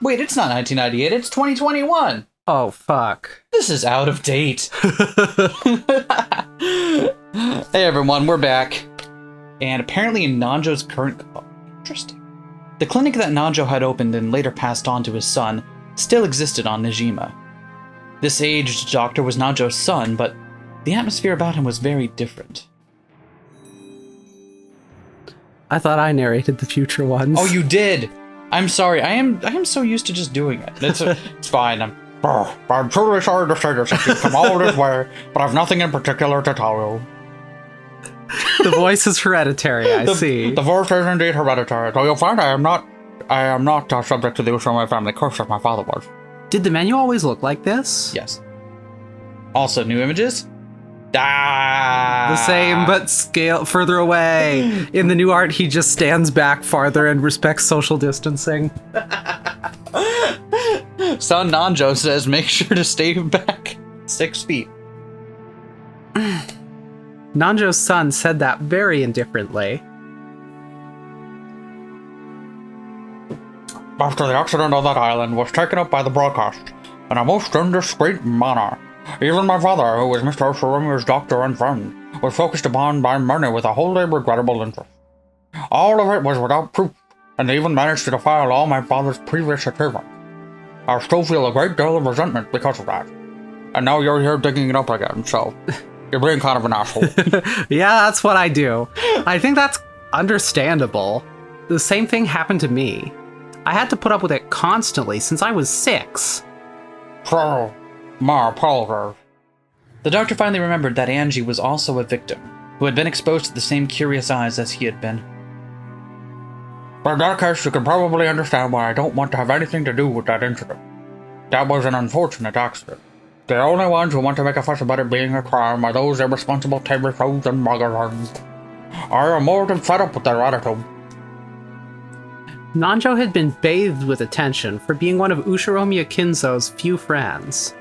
Wait, it's not 1998, it's 2021. Oh, fuck. This is out of date. Hey everyone, we're back. And apparently in Nanjo's current... Oh, interesting. The clinic that Nanjo had opened and later passed on to his son still existed on Nejima. This aged doctor was Nanjo's son, but the atmosphere about him was very different. I thought I narrated the future ones. Oh, you did! I'm sorry, I am so used to just doing it. It's fine, I'm truly sorry to say this if you've come all this way, but I've nothing in particular to tell you. The voice is hereditary, I see. The voice is indeed hereditary, so you'll find I am not subject to the use of my family curse as my father was. Did the menu always look like this? Yes. Also, new images? Ah! The same, but scale further away. In the new art, he just stands back farther and respects social distancing. Son Nanjo says, make sure to stay back 6 feet. Nanjo's son said that very indifferently. After the accident on that island was taken up by the broadcast in a most indiscreet manner, even my father, who was Mr. Shiromu's doctor and friend, was focused upon by many with a wholly regrettable interest. All of it was without proof, and they even managed to defile all my father's previous achievements. I still feel a great deal of resentment because of that. And now you're here digging it up again, so you're being kind of an asshole. Yeah, that's what I do. I think that's understandable. The same thing happened to me. I had to put up with it constantly since I was 6. So, my apologies. The doctor finally remembered that Angie was also a victim, who had been exposed to the same curious eyes as he had been. In that case, you can probably understand why I don't want to have anything to do with that incident. That was an unfortunate accident. The only ones who want to make a fuss about it being a crime are those irresponsible TV shows and magazines. I am more than fed up with their attitude. Nanjo had been bathed with attention for being one of Ushiromiya Kinzo's few friends.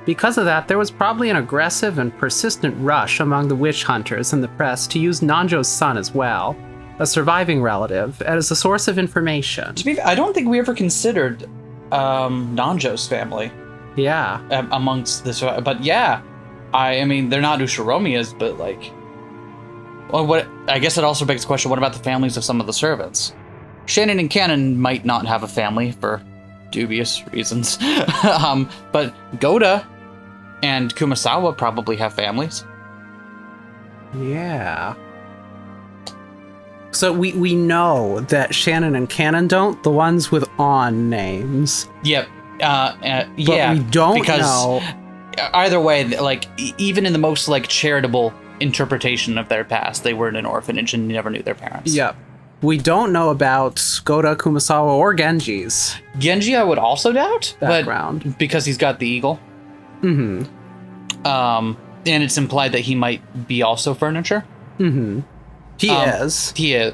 Because of that, there was probably an aggressive and persistent rush among the witch hunters and the press to use Nanjo's son as well, a surviving relative, as a source of information. To be fair, I don't think we ever considered Nanjo's family. Yeah. Amongst this, but yeah. I mean, they're not Ushiromiya's, but like... Well, what? I guess it also begs the question, what about the families of some of the servants? Shannon and Cannon might not have a family for dubious reasons. But Goda and Kumasawa probably have families. Yeah. So we know that Shannon and Cannon don't, the ones with on names. Yep. But yeah. we don't because know. Either way, like, even in the most, like, charitable interpretation of their past, they were in an orphanage and never knew their parents. Yep. We don't know about Goda, Kumasawa, or Genji's Genji, I would also doubt. background. But because he's got the eagle. Mm-hmm. And it's implied that he might be also furniture. Mm-hmm. He is. He is.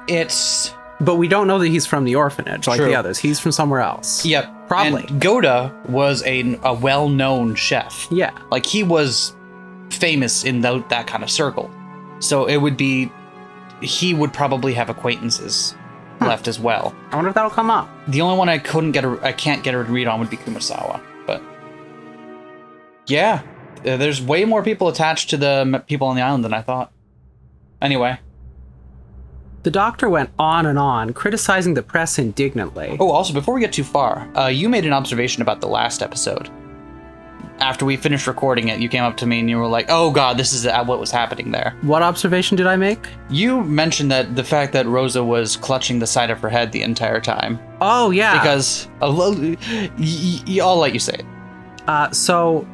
It's... But we don't know that he's from the orphanage like True. the others. He's from somewhere else. Yep. Probably. And Goda was a well-known chef. Yeah. Like, he was famous in that kind of circle. So it would be... He would probably have acquaintances left as well. I wonder if that'll come up. The only one I can't get a read on would be Kumasawa. But yeah, there's way more people attached to the people on the island than I thought. Anyway. The doctor went on and on, criticizing the press indignantly. Oh, also, before we get too far, you made an observation about the last episode. After we finished recording it, you came up to me and you were like, oh god, this is what was happening there. What observation did I make? You mentioned that the fact that Rosa was clutching the side of her head the entire time. Oh, yeah. Because, I'll let you say it. So,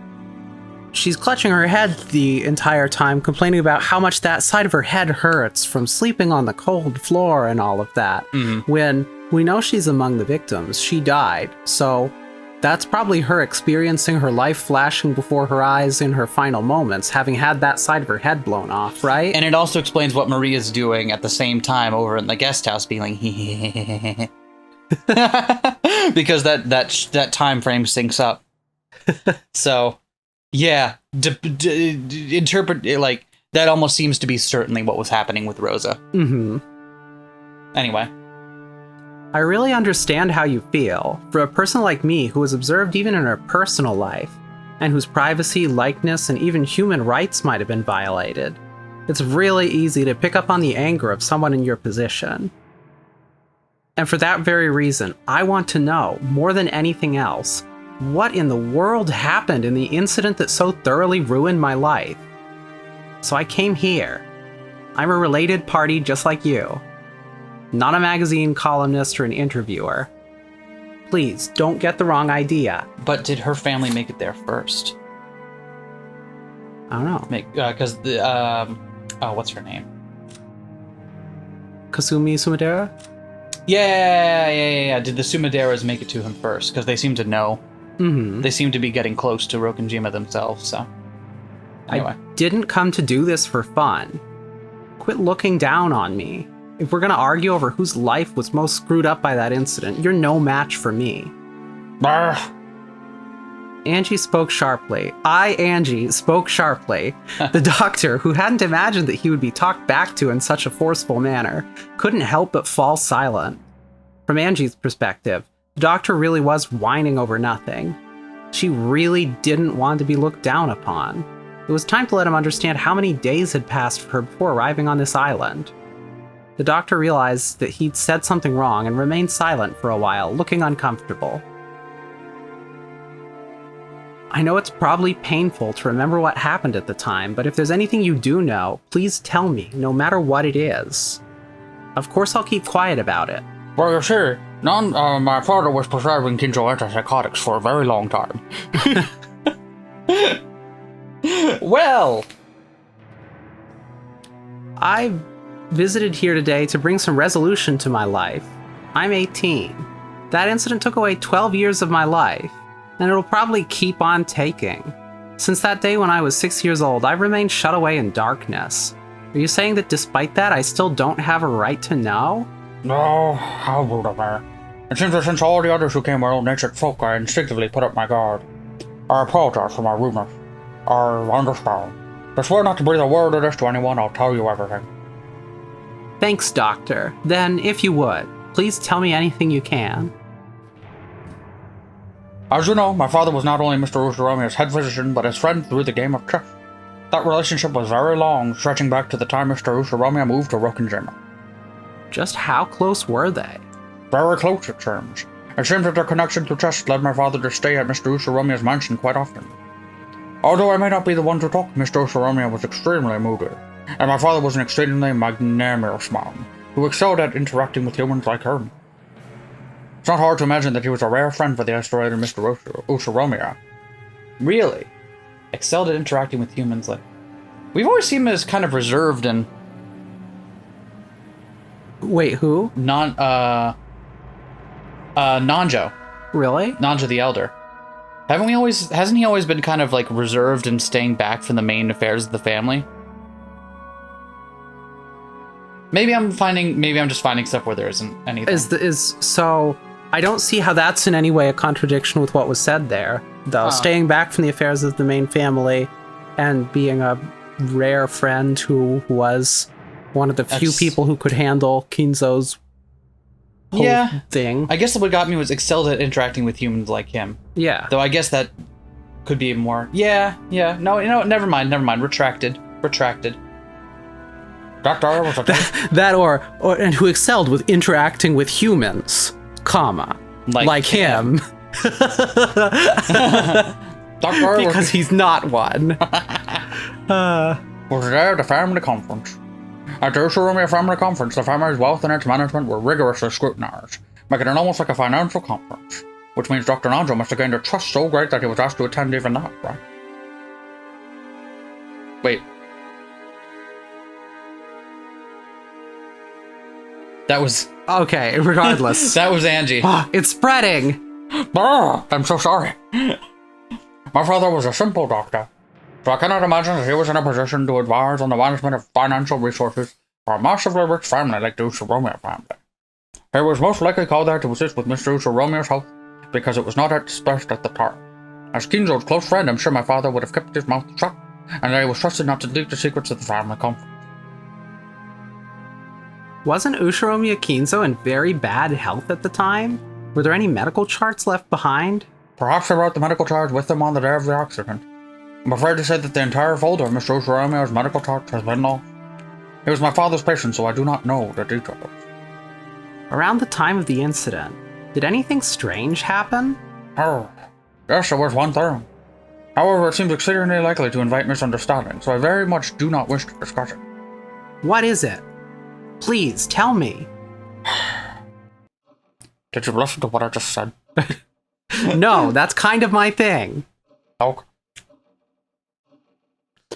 she's clutching her head the entire time, complaining about how much that side of her head hurts from sleeping on the cold floor and all of that. Mm-hmm. When we know she's among the victims, she died, so... That's probably her experiencing her life flashing before her eyes in her final moments, having had that side of her head blown off, right? And it also explains what Maria's doing at the same time over in the guest house, being like, because that time frame syncs up. So, yeah, interpret it like that. Almost seems to be certainly what was happening with Rosa. Mm-hmm. Anyway. I really understand how you feel. For a person like me who was observed even in her personal life, and whose privacy, likeness, and even human rights might have been violated, it's really easy to pick up on the anger of someone in your position. And for that very reason, I want to know, more than anything else, what in the world happened in the incident that so thoroughly ruined my life. So I came here. I'm a related party just like you. Not a magazine columnist or an interviewer. Please, don't get the wrong idea. But did her family make it there first? I don't know. Because what's her name? Kasumi Sumadera? Yeah. Did the Sumaderas make it to him first? Because they seem to know. Mm-hmm. They seem to be getting close to Rokkenjima themselves, so... Anyway. I didn't come to do this for fun. Quit looking down on me. If we're gonna argue over whose life was most screwed up by that incident, you're no match for me. Brr. Angie spoke sharply. Angie, spoke sharply. The doctor, who hadn't imagined that he would be talked back to in such a forceful manner, couldn't help but fall silent. From Angie's perspective, the doctor really was whining over nothing. She really didn't want to be looked down upon. It was time to let him understand how many days had passed for her before arriving on this island. The doctor realized that he'd said something wrong and remained silent for a while, looking uncomfortable. I know it's probably painful to remember what happened at the time, but if there's anything you do know, please tell me, no matter what it is. Of course I'll keep quiet about it. Well, you see, my father was prescribing Kinzo antipsychotics for a very long time. Well, I visited here today to bring some resolution to my life. I'm 18. That incident took away 12 years of my life, and it'll probably keep on taking. Since that day when I was 6 years old, I've remained shut away in darkness. Are you saying that despite that, I still don't have a right to know? No, how rude of me. It seems that since all the others who came were ill-natured folk, I instinctively put up my guard. I apologize for my rudeness. I understand. I swear not to breathe a word of this to anyone. I'll tell you everything. Thanks, Doctor. Then, if you would, please tell me anything you can. As you know, my father was not only Mr. Ushiramiya's head physician, but his friend through the game of chess. That relationship was very long, stretching back to the time Mr. Ushiramiya moved to Rokkenjima. Just how close were they? Very close, it seems. It seems that their connection to chess led my father to stay at Mr. Ushiramiya's mansion quite often. Although I may not be the one to talk, Mr. Ushiramiya was extremely moody, and my father was an extremely magnanimous man, who excelled at interacting with humans like him. It's not hard to imagine that he was a rare friend for the asteroid Mr. Ushiramiya. Really? Excelled at interacting with humans like... We've always seen him as kind of reserved and... Wait, who? Nanjo. Really? Nanjo the Elder. Hasn't he always been kind of like reserved and staying back from the main affairs of the family? Maybe I'm just finding stuff where there isn't anything. So I don't see how that's in any way a contradiction with what was said there, though. Staying back from the affairs of the main family and being a rare friend who was one of the few people who could handle Kinzo's whole thing. I guess what got me was excelled at interacting with humans like him. Yeah. Though I guess that could be more... Yeah. No, never mind. Retracted. Doctor was a... and who excelled with interacting with humans, comma, like him. Doctor because he's not one. Was there at the family conference. At the Ushiramiya family conference, the family's wealth and its management were rigorously scrutinized, making it almost like a financial conference, which means Dr. Nanjo must have gained a trust so great that he was asked to attend even that, right? Wait. That was... Okay, regardless. That was Angie. It's spreading! I'm so sorry. My father was a simple doctor, so I cannot imagine that he was in a position to advise on the management of financial resources for a massively rich family like the Ushiramiya family. He was most likely called there to assist with Mr. Ushiramiya's health, because it was not at its best at the time. As Kinzo's close friend, I'm sure my father would have kept his mouth shut, and that he was trusted not to leak the secrets of the family conference. Wasn't Ushiromiya Kinzo in very bad health at the time? Were there any medical charts left behind? Perhaps they wrote the medical charts with them on the day of the accident. I'm afraid to say that the entire folder of Mr. Ushiromiya's medical charts has been lost. He was my father's patient, so I do not know the details. Around the time of the incident, did anything strange happen? Oh, yes, there was one thing. However, it seems exceedingly likely to invite misunderstanding, so I very much do not wish to discuss it. What is it? Please, tell me. Did you listen to what I just said? No, that's kind of my thing. Okay.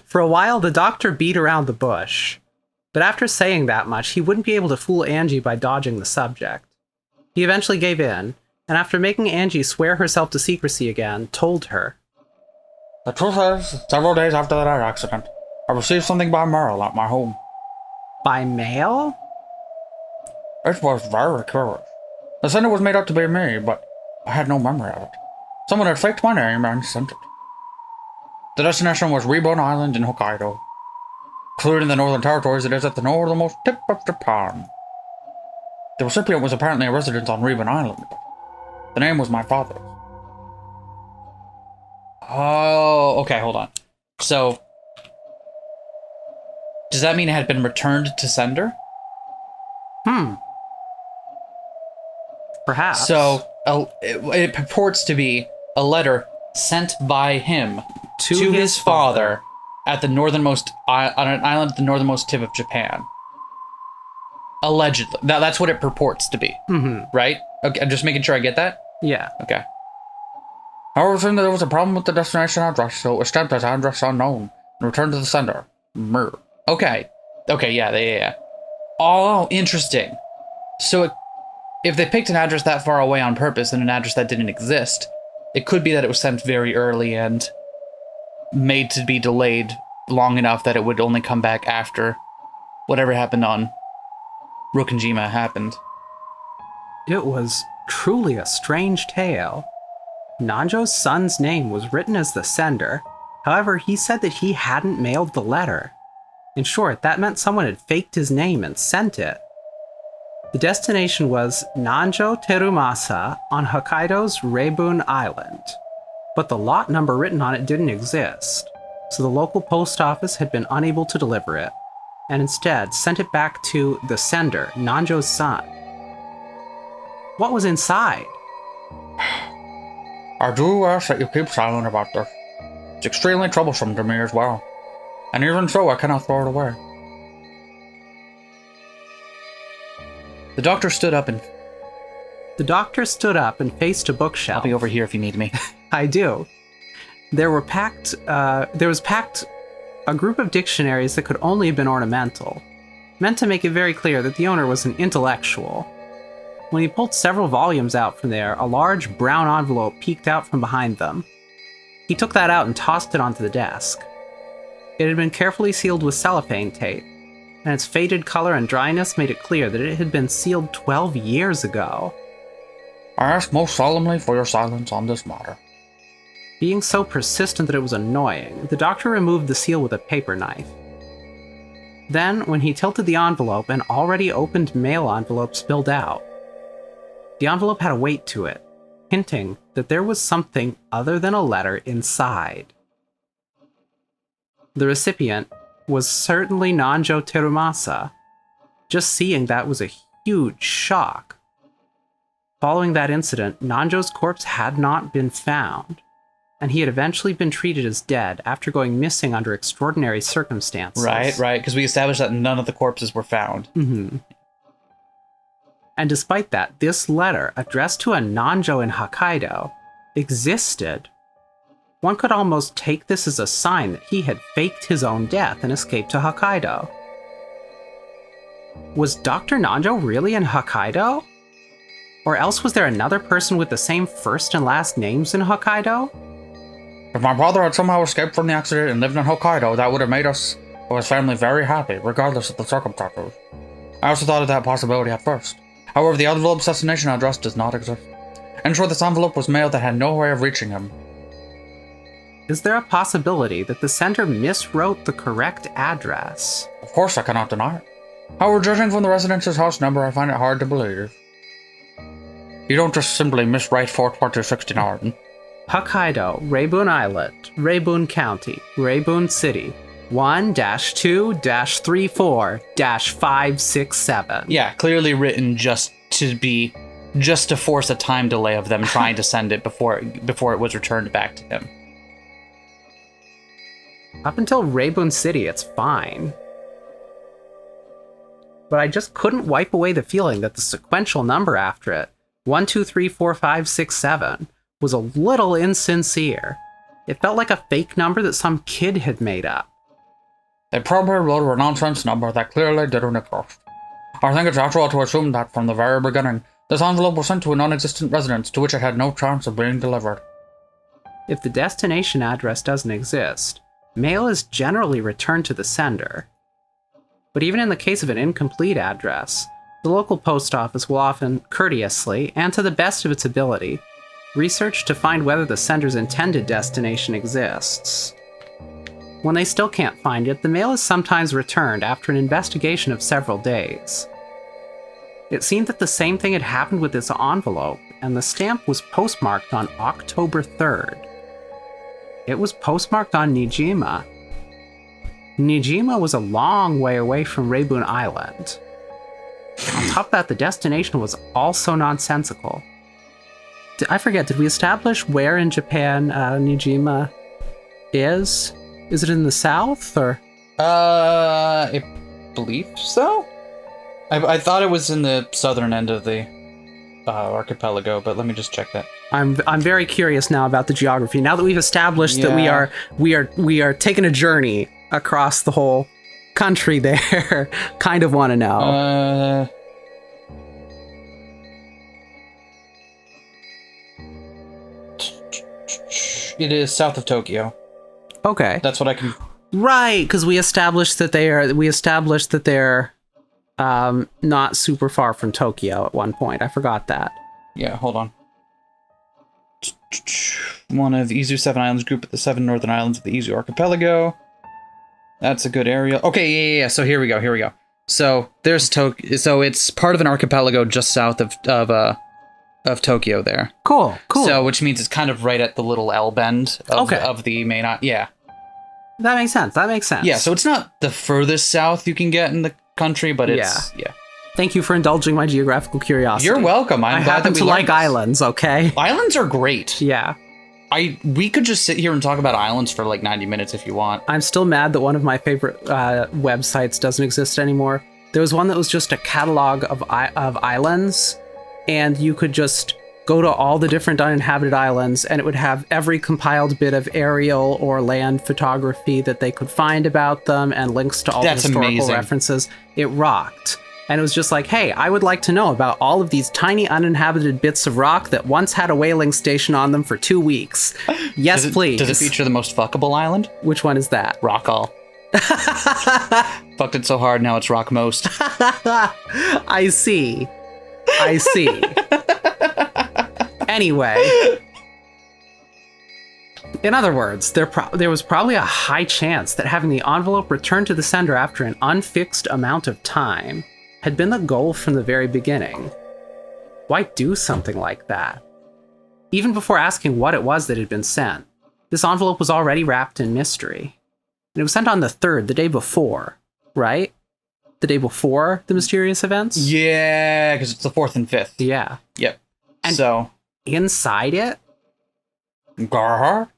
For a while, the doctor beat around the bush. But after saying that much, he wouldn't be able to fool Angie by dodging the subject. He eventually gave in, and after making Angie swear herself to secrecy again, told her. The truth is, several days after that accident, I received something by mail at my home. By mail? It was very curious. The sender was made out to be me, but I had no memory of it. Someone had faked my name and sent it. The destination was Reborn Island in Hokkaido. Including the Northern Territories, it is at the northernmost tip of Japan. The recipient was apparently a resident on Reborn Island, but the name was my father's. Oh, okay, hold on. So, does that mean it had been returned to sender? Perhaps. So, it purports to be a letter sent by him to his father at the northernmost on an island at the northernmost tip of Japan. Allegedly. That's what it purports to be. Right? Okay, I'm just making sure I get that? Yeah. Okay. However, it seemed that there was a problem with the destination address, so it was stamped as address unknown and returned to the sender. Okay. Okay, yeah. Oh, interesting. So if they picked an address that far away on purpose and an address that didn't exist, it could be that it was sent very early and made to be delayed long enough that it would only come back after whatever happened on Rokkenjima happened. It was truly a strange tale. Nanjo's son's name was written as the sender. However, he said that he hadn't mailed the letter. In short, that meant someone had faked his name and sent it. The destination was Nanjo Terumasa on Hokkaido's Reibun Island. But the lot number written on it didn't exist, so the local post office had been unable to deliver it, and instead sent it back to the sender, Nanjo's son. What was inside? I do ask that you keep silent about this. It's extremely troublesome to me as well. And even so, I cannot throw it away. The doctor stood up and faced a bookshelf. I'll be over here if you need me. I do. There was packed a group of dictionaries that could only have been ornamental, meant to make it very clear that the owner was an intellectual. When he pulled several volumes out from there, a large brown envelope peeked out from behind them. He took that out and tossed it onto the desk. It had been carefully sealed with cellophane tape, and its faded color and dryness made it clear that it had been sealed 12 years ago. I ask most solemnly for your silence on this matter. Being so persistent that it was annoying, the doctor removed the seal with a paper knife. Then, when he tilted the envelope, an already opened mail envelope spilled out. The envelope had a weight to it, hinting that there was something other than a letter inside. The recipient was certainly Nanjo Terumasa. Just seeing that was a huge shock. Following that incident, Nanjo's corpse had not been found, and he had eventually been treated as dead after going missing under extraordinary circumstances. Right, because we established that none of the corpses were found. And despite that, this letter, addressed to a Nanjo in Hokkaido, existed. One could almost take this as a sign that he had faked his own death and escaped to Hokkaido. Was Dr. Nanjo really in Hokkaido? Or else was there another person with the same first and last names in Hokkaido? If my father had somehow escaped from the accident and lived in Hokkaido, that would have made us or his family very happy, regardless of the circumstances. I also thought of that possibility at first. However, the envelope's destination address does not exist. In short, this envelope was mailed that had no way of reaching him. Is there a possibility that the sender miswrote the correct address? Of course, I cannot deny it. However, judging from the residence's house number, I find it hard to believe. You don't just simply miswrite Fort Part 269. Hokkaido, Raebun Island, Raebun County, Raebun City, 1-2-34-567. Yeah, clearly written just to force a time delay of them trying to send it before it was returned back to him. Up until Raebun City, it's fine. But I just couldn't wipe away the feeling that the sequential number after it, 1-2-3-4-5-6-7, was a little insincere. It felt like a fake number that some kid had made up. They probably wrote a nonsense number that clearly didn't exist. I think it's natural to assume that from the very beginning, this envelope was sent to a non-existent residence to which it had no chance of being delivered. If the destination address doesn't exist, mail is generally returned to the sender. But even in the case of an incomplete address, the local post office will often, courteously, and to the best of its ability, research to find whether the sender's intended destination exists. When they still can't find it, the mail is sometimes returned after an investigation of several days. It seemed that the same thing had happened with this envelope, and the stamp was postmarked on October 3rd. It was postmarked on Nijima. Nijima was a long way away from Raebun Island. On top of that, the destination was also nonsensical. I forget, did we establish where in Japan Nijima is? Is it in the south, or? I believe so? I thought it was in the southern end of the archipelago, but let me just check that. I'm very curious now about the geography. Now that we've established that we are taking a journey across the whole country there, kind of want to know. It is south of Tokyo. Okay. That's what I can... Right, because we established that they're not super far from Tokyo at one point. I forgot that. Yeah, hold on. One of the Izu 7 Islands group at the 7 northern islands of the Izu archipelago. That's a good area. Okay, yeah. So here we go. So there's Tokyo. So it's part of an archipelago just south of Tokyo there. Cool. So which means it's kind of right at the little L bend of the main. Yeah. That makes sense. Yeah. So it's not the furthest south you can get in the country, but it's yeah. Thank you for indulging my geographical curiosity. You're welcome. I'm glad happen that to like islands. Okay. Islands are great. Yeah. We could just sit here and talk about islands for like 90 minutes if you want. I'm still mad that one of my favorite websites doesn't exist anymore. There was one that was just a catalog of islands, and you could just go to all the different uninhabited islands, and it would have every compiled bit of aerial or land photography that they could find about them, and links to all the historical references. It rocked. And it was just like, hey, I would like to know about all of these tiny uninhabited bits of rock that once had a whaling station on them for 2 weeks. Yes, please. Does it feature the most fuckable island? Which one is that? Rockall. Fucked it so hard, now it's rock most. I see. Anyway. In other words, there was probably a high chance that having the envelope returned to the sender after an unfixed amount of time had been the goal from the very beginning. Why do something like that? Even before asking what it was that had been sent, this envelope was already wrapped in mystery. And it was sent on the 3rd, the day before, right? The day before the mysterious events? Yeah, because it's the 4th and 5th. Yeah. Yep. And so inside it? Garhar?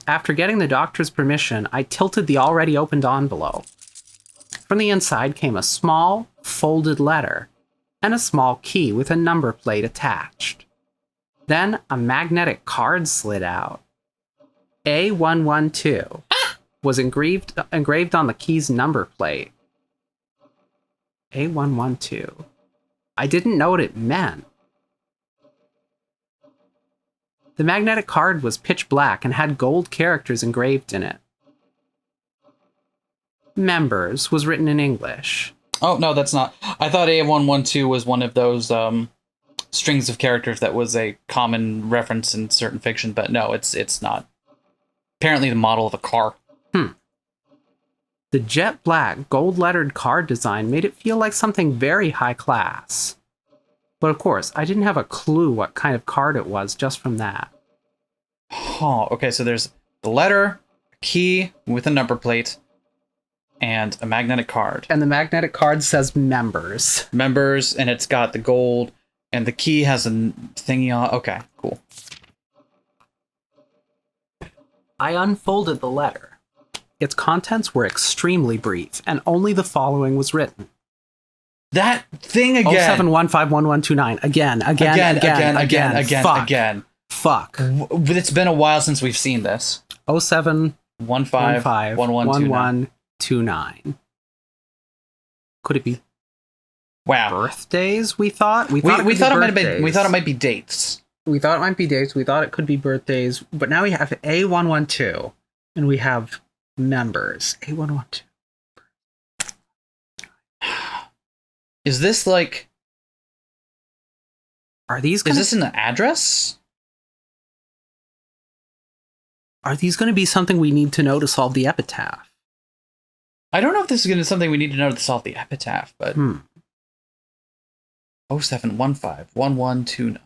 After getting the doctor's permission, I tilted the already opened envelope. From the inside came a small, folded letter, and a small key with a number plate attached. Then a magnetic card slid out. A112 was engraved on the key's number plate. A112. I didn't know what it meant. The magnetic card was pitch black and had gold characters engraved in it. Members was written in English. Oh, no, that's not. I thought A112 was one of those strings of characters that was a common reference in certain fiction, but no, it's not. Apparently the model of a car. The jet black, gold-lettered card design made it feel like something very high class. But of course, I didn't have a clue what kind of card it was just from that. Oh, okay, so there's the letter, a key with a number plate, and a magnetic card. And the magnetic card says members. Members, and it's got the gold, and the key has a thingy on. Okay, cool. I unfolded the letter. Its contents were extremely brief, and only the following was written. That thing again. 07151129. Again. Fuck. It's been a while since we've seen this. 07151129. Could it be birthdays? We thought it might be dates. We thought it might be dates. We thought it could be birthdays. But now we have A112, and we have members. A112. Is this like? Is this an address? Are these going to be something we need to know to solve the epitaph? I don't know if this is going to be something we need to know to solve the epitaph, but 07151129.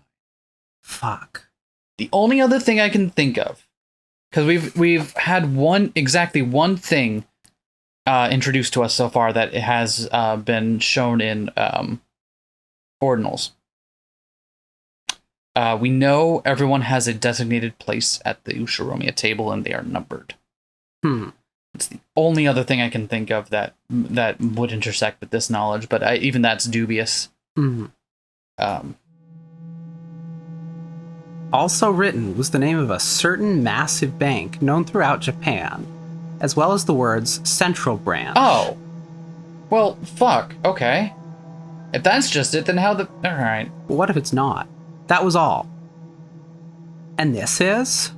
Fuck. The only other thing I can think of, because we've had one thing introduced to us so far that it has been shown in ordinals. We know everyone has a designated place at the Ushiromiya table, and they are numbered. It's the only other thing I can think of that would intersect with this knowledge, but even that's dubious. Also written was the name of a certain massive bank known throughout Japan, as well as the words Central Branch. Oh. Well, fuck. Okay. If that's just it, then alright. But what if it's not? That was all. And this is?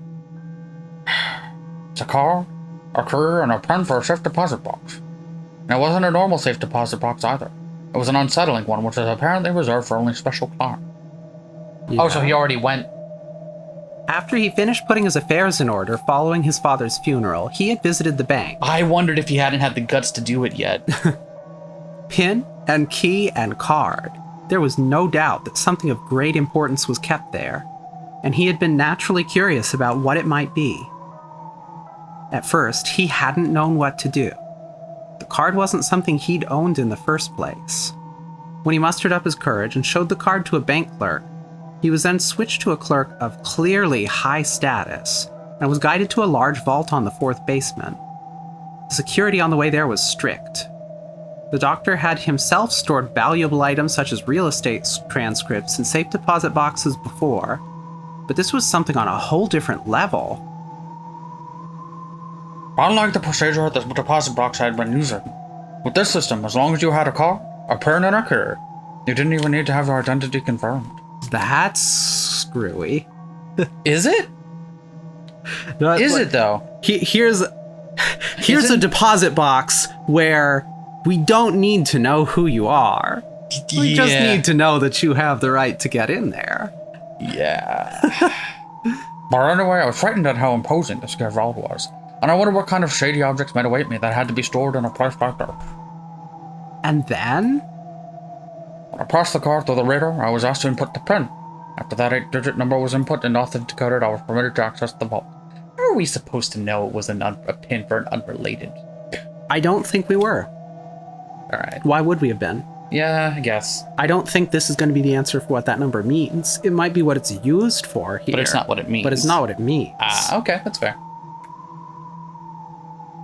It's a card, a career, and a pen for a safe deposit box. And it wasn't a normal safe deposit box either. It was an unsettling one, which is apparently reserved for only special clients. Yeah. Oh, so he already went. After he finished putting his affairs in order following his father's funeral, he had visited the bank. I wondered if he hadn't had the guts to do it yet. Pin and key and card. There was no doubt that something of great importance was kept there, and he had been naturally curious about what it might be. At first, he hadn't known what to do. The card wasn't something he'd owned in the first place. When he mustered up his courage and showed the card to a bank clerk, he was then switched to a clerk of clearly high status and was guided to a large vault on the fourth basement. The security on the way there was strict. The doctor had himself stored valuable items such as real estate transcripts in safe deposit boxes before, but this was something on a whole different level. Unlike the procedure the deposit box had been using, with this system, as long as you had a card, a pen, and a career, you didn't even need to have your identity confirmed. That's screwy. Is it? No, is it though? Here's a deposit box where we don't need to know who you are. We just need to know that you have the right to get in there. Yeah. But anyway, I was frightened at how imposing this vault was, and I wondered what kind of shady objects might await me that had to be stored in a place like that. And then? When I passed the card through the reader, I was asked to input the PIN. After that 8-digit number was input and authenticated, I was permitted to access the vault. How are we supposed to know it was a PIN for an unrelated? I don't think we were. Alright. Why would we have been? Yeah, I guess. I don't think this is going to be the answer for what that number means. It might be what it's used for here. But it's not what it means. But it's not what it means. Okay, that's fair.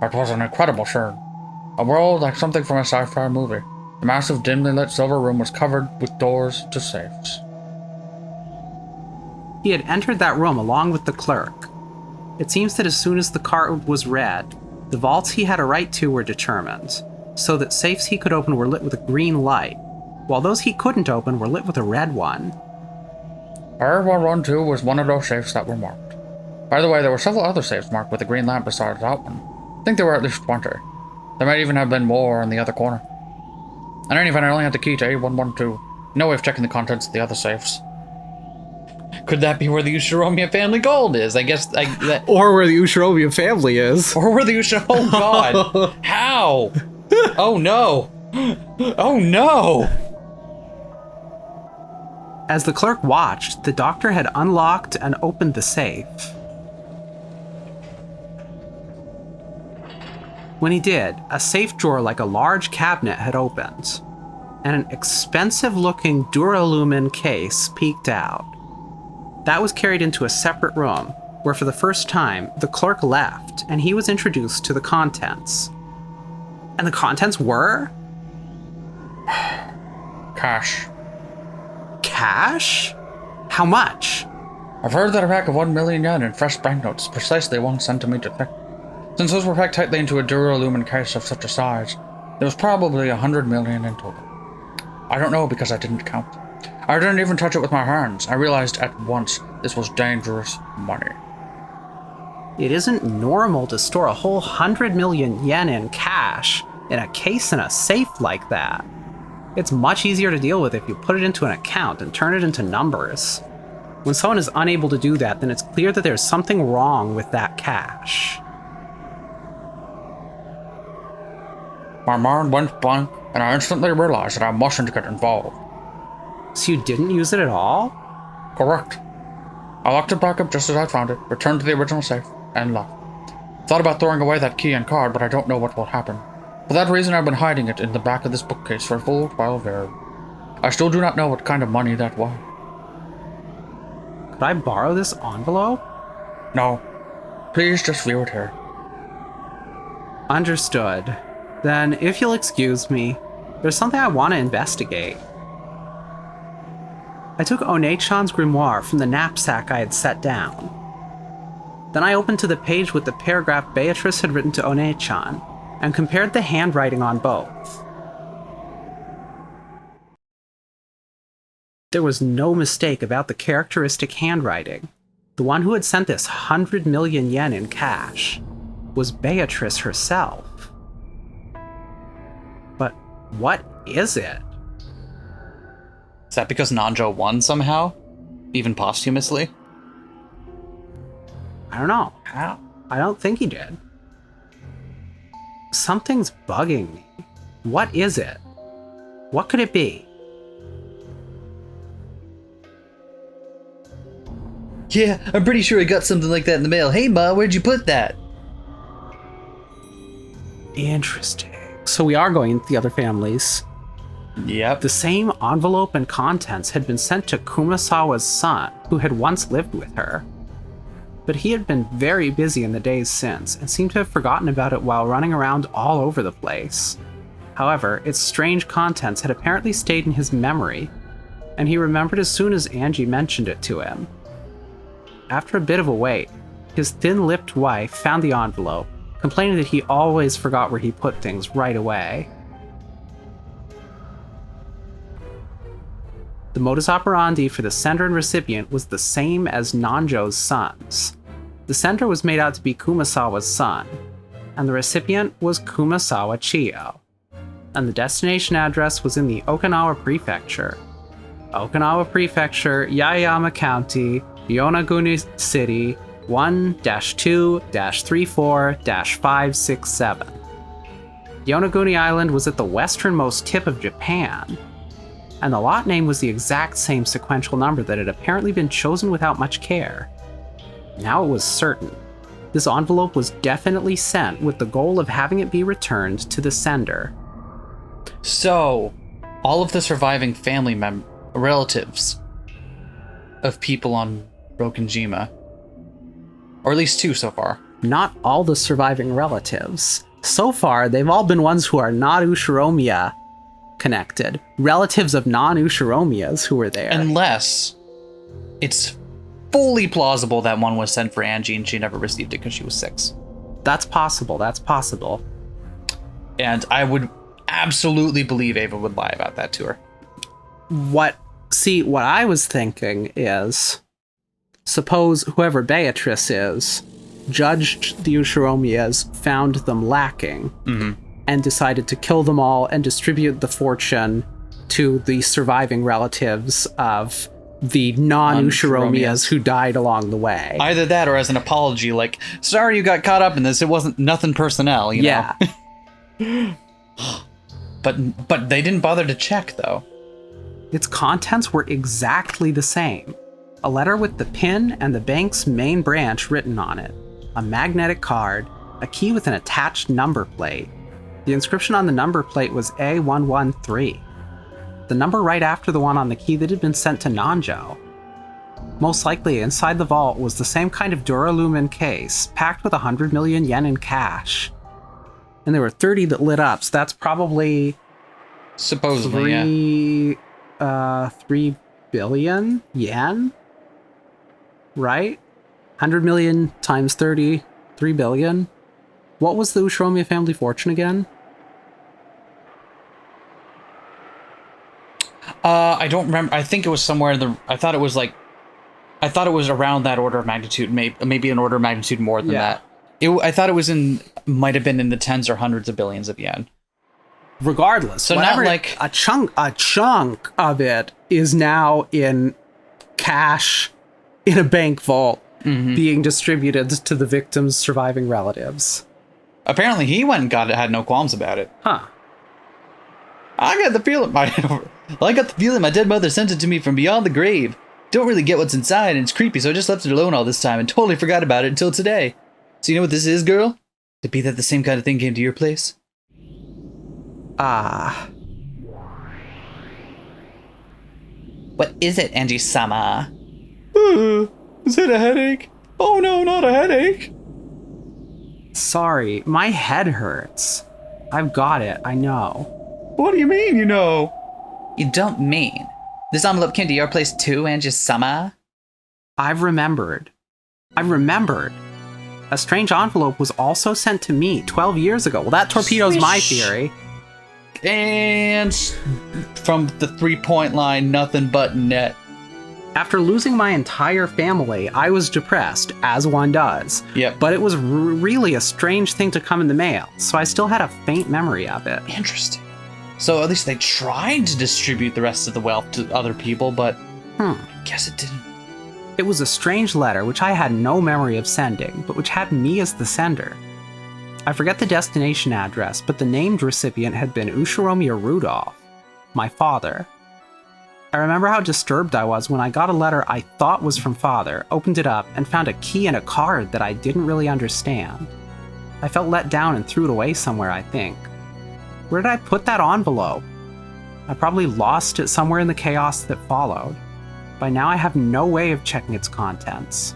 It was an incredible scene. A world like something from a sci-fi movie. The massive, dimly lit silver room was covered with doors to safes. He had entered that room along with the clerk. It seems that as soon as the card was read, the vaults he had a right to were determined, so that safes he could open were lit with a green light, while those he couldn't open were lit with a red one. R112 was one of those safes that were marked. By the way, there were several other safes marked with a green lamp besides that one. I think there were at least 20. There might even have been more in the other corner. In any event, I only had the key to A112. No way of checking the contents of the other safes. Could that be where the Ushiromiya family gold is? I guess. Or where the Ushiromiya family is. Or where the Ushiromiya... Oh, God. How? Ow! Oh no! Oh no! As the clerk watched, the doctor had unlocked and opened the safe. When he did, a safe drawer like a large cabinet had opened, and an expensive-looking Duralumin case peeked out. That was carried into a separate room, where for the first time, the clerk left, and he was introduced to the contents. And the contents were? Cash. Cash? How much? I've heard that a pack of 1 million yen in fresh banknotes is precisely 1 centimeter thick. Since those were packed tightly into a Duralumin case of such a size, there was probably 100 million in total. I don't know because I didn't count. I didn't even touch it with my hands. I realized at once this was dangerous money. It isn't normal to store a whole 100 million yen in cash in a case in a safe like that. It's much easier to deal with if you put it into an account and turn it into numbers. When someone is unable to do that, then it's clear that there's something wrong with that cash. My mind went blank, and I instantly realized that I mustn't get involved. So you didn't use it at all? Correct. I locked it back up just as I found it, returned to the original safe, and left. Thought about throwing away that key and card, but I don't know what will happen. For that reason, I've been hiding it in the back of this bookcase for a full 12 years. I still do not know what kind of money that was. Could I borrow this envelope? No. Please just view it here. Understood. Then, if you'll excuse me, there's something I want to investigate. I took One-chan's grimoire from the knapsack I had set down. Then I opened to the page with the paragraph Beatrice had written to One-chan, and compared the handwriting on both. There was no mistake about the characteristic handwriting. The one who had sent this 100 million yen in cash was Beatrice herself. But what is it? Is that because Nanjo won somehow? Even posthumously? I don't know. How? I don't think he did. Something's bugging me. What is it? What could it be? Yeah, I'm pretty sure I got something like that in the mail. Hey, Ma, where'd you put that? Interesting. So we are going into the other families. Yep. The same envelope and contents had been sent to Kumasawa's son, who had once lived with her. But he had been very busy in the days since, and seemed to have forgotten about it while running around all over the place. However, its strange contents had apparently stayed in his memory, and he remembered as soon as Angie mentioned it to him. After a bit of a wait, his thin-lipped wife found the envelope, complaining that he always forgot where he put things right away. The modus operandi for the sender and recipient was the same as Nanjo's son's. The sender was made out to be Kumasawa's son, and the recipient was Kumasawa Chiyo. And the destination address was in the Okinawa Prefecture. Okinawa Prefecture, Yaeyama County, Yonaguni City, 1-2-34-567. Yonaguni Island was at the westernmost tip of Japan, and the lot name was the exact same sequential number that had apparently been chosen without much care. Now it was certain. This envelope was definitely sent with the goal of having it be returned to the sender. So, all of the surviving family relatives of people on Rokkenjima, or at least 2 so far. Not all the surviving relatives. So far, they've all been ones who are not Ushiromiya connected. Relatives of non-Ushiromiyas who were there. Unless it's fully plausible that one was sent for Angie and she never received it because she was 6. That's possible, that's possible. And I would absolutely believe Ava would lie about that to her. What I was thinking is, suppose whoever Beatrice is judged the Ushiromiyas, found them lacking, and decided to kill them all and distribute the fortune to the surviving relatives of the non-Ushiromiyas who died along the way. Either that or as an apology, like, sorry you got caught up in this, it wasn't nothing personnel, you know? But they didn't bother to check, though. Its contents were exactly the same. A letter with the PIN and the bank's main branch written on it, a magnetic card, a key with an attached number plate. The inscription on the number plate was A113, the number right after the one on the key that had been sent to Nanjo. Most likely, inside the vault was the same kind of Duralumin case, packed with 100 million yen in cash. And there were 30 that lit up, so that's probably... Supposedly, yeah. 3 billion yen? Right? 100 million times 30, 3 billion. What was the Ushiromiya family fortune again? I don't remember. I think it was somewhere in the... I thought it was around that order of magnitude, maybe an order of magnitude more than that. I thought it was might have been in the tens or hundreds of billions of yen. Regardless, so not like a chunk of it is now in cash in a bank vault, being distributed to the victim's surviving relatives. Apparently, he went and got it, had no qualms about it. Huh. I got the feeling my dead mother sent it to me from beyond the grave. Don't really get what's inside, and it's creepy, so I just left it alone all this time and totally forgot about it until today. So you know what this is, girl? To be that the same kind of thing came to your place? What is it, Angie-sama? Is it a headache? Oh no, not a headache. Sorry, my head hurts. I've got it, I know. What do you mean, you know? You don't mean? This envelope came to your place too, Angie-sama? I've remembered. A strange envelope was also sent to me 12 years ago. Well, that torpedoes my theory. And from the 3-point line, nothing but net. After losing my entire family, I was depressed, as one does. Yep. But it was really a strange thing to come in the mail, so I still had a faint memory of it. Interesting. So at least they tried to distribute the rest of the wealth to other people, but I guess it didn't. It was a strange letter which I had no memory of sending, but which had me as the sender. I forget the destination address, but the named recipient had been Ushiromiya Rudolph, my father. I remember how disturbed I was when I got a letter I thought was from father, opened it up, and found a key and a card that I didn't really understand. I felt let down and threw it away somewhere, I think. Where did I put that envelope? I probably lost it somewhere in the chaos that followed. By now I have no way of checking its contents.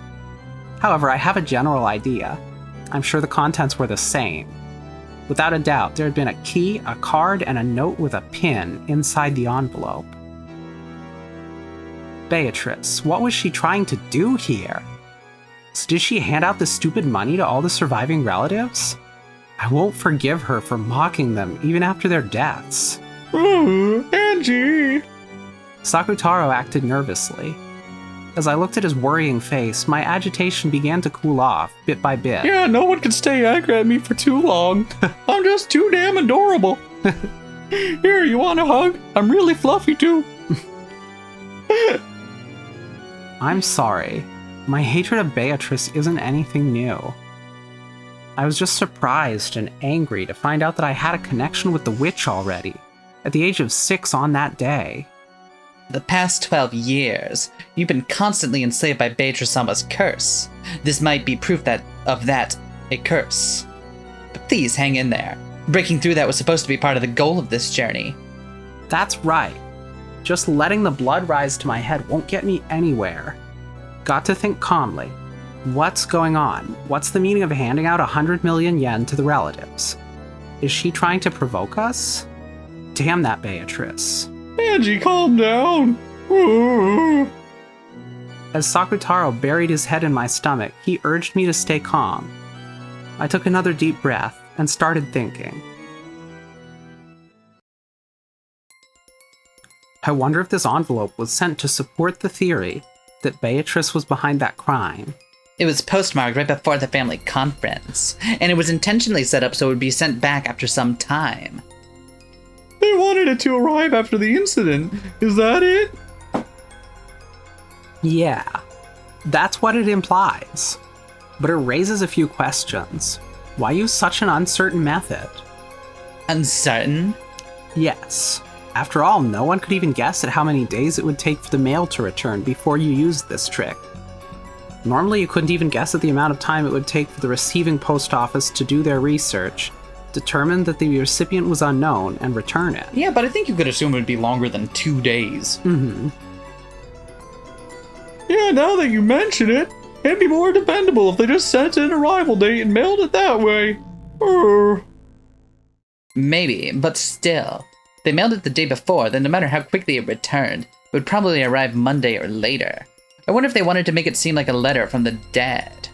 However, I have a general idea. I'm sure the contents were the same. Without a doubt, there had been a key, a card, and a note with a pin inside the envelope. Beatrice, what was she trying to do here? So did she hand out the stupid money to all the surviving relatives? I won't forgive her for mocking them even after their deaths. Ooh, Angie! Sakutaro acted nervously. As I looked at his worrying face, my agitation began to cool off, bit by bit. Yeah, no one can stay angry at me for too long. I'm just too damn adorable. Here, you want a hug? I'm really fluffy too. I'm sorry. My hatred of Beatrice isn't anything new. I was just surprised and angry to find out that I had a connection with the witch already, at the age of 6 on that day. The past 12 years, you've been constantly enslaved by Beatrice-sama's curse. This might be proof of that a curse. But please hang in there. Breaking through that was supposed to be part of the goal of this journey. That's right. Just letting the blood rise to my head won't get me anywhere. Got to think calmly. What's going on? What's the meaning of handing out 100 million yen to the relatives? Is she trying to provoke us? Damn that Beatrice. Angie, calm down. Ooh. As Sakutaro buried his head in my stomach, he urged me to stay calm. I took another deep breath and started thinking. I wonder if this envelope was sent to support the theory that Beatrice was behind that crime. It was postmarked right before the family conference, and it was intentionally set up so it would be sent back after some time. They wanted it to arrive after the incident. Is that it? Yeah, that's what it implies. But it raises a few questions. Why use such an uncertain method? Uncertain? Yes. After all, no one could even guess at how many days it would take for the mail to return before you used this trick. Normally, you couldn't even guess at the amount of time it would take for the receiving post office to do their research, determine that the recipient was unknown, and return it. Yeah, but I think you could assume it would be longer than 2 days. Mm-hmm. Yeah, now that you mention it, it'd be more dependable if they just sent an arrival date and mailed it that way. Maybe, but still. They mailed it the day before, then no matter how quickly it returned, it would probably arrive Monday or later. I wonder if they wanted to make it seem like a letter from the dead.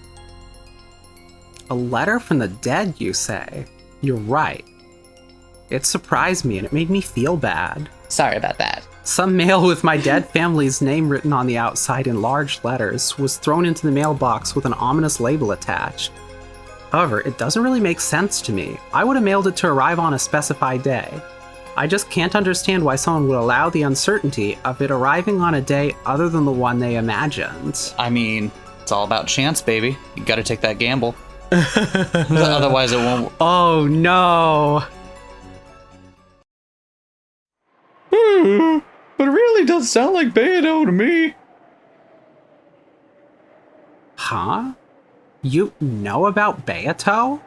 A letter from the dead, you say? You're right. It surprised me and it made me feel bad. Sorry about that. Some mail with my dead family's name written on the outside in large letters was thrown into the mailbox with an ominous label attached. However, it doesn't really make sense to me. I would have mailed it to arrive on a specified day. I just can't understand why someone would allow the uncertainty of it arriving on a day other than the one they imagined. I mean, it's all about chance, baby. You gotta take that gamble. Otherwise it won't... Oh no! But it really does sound like Beato to me. Huh? You know about Beato?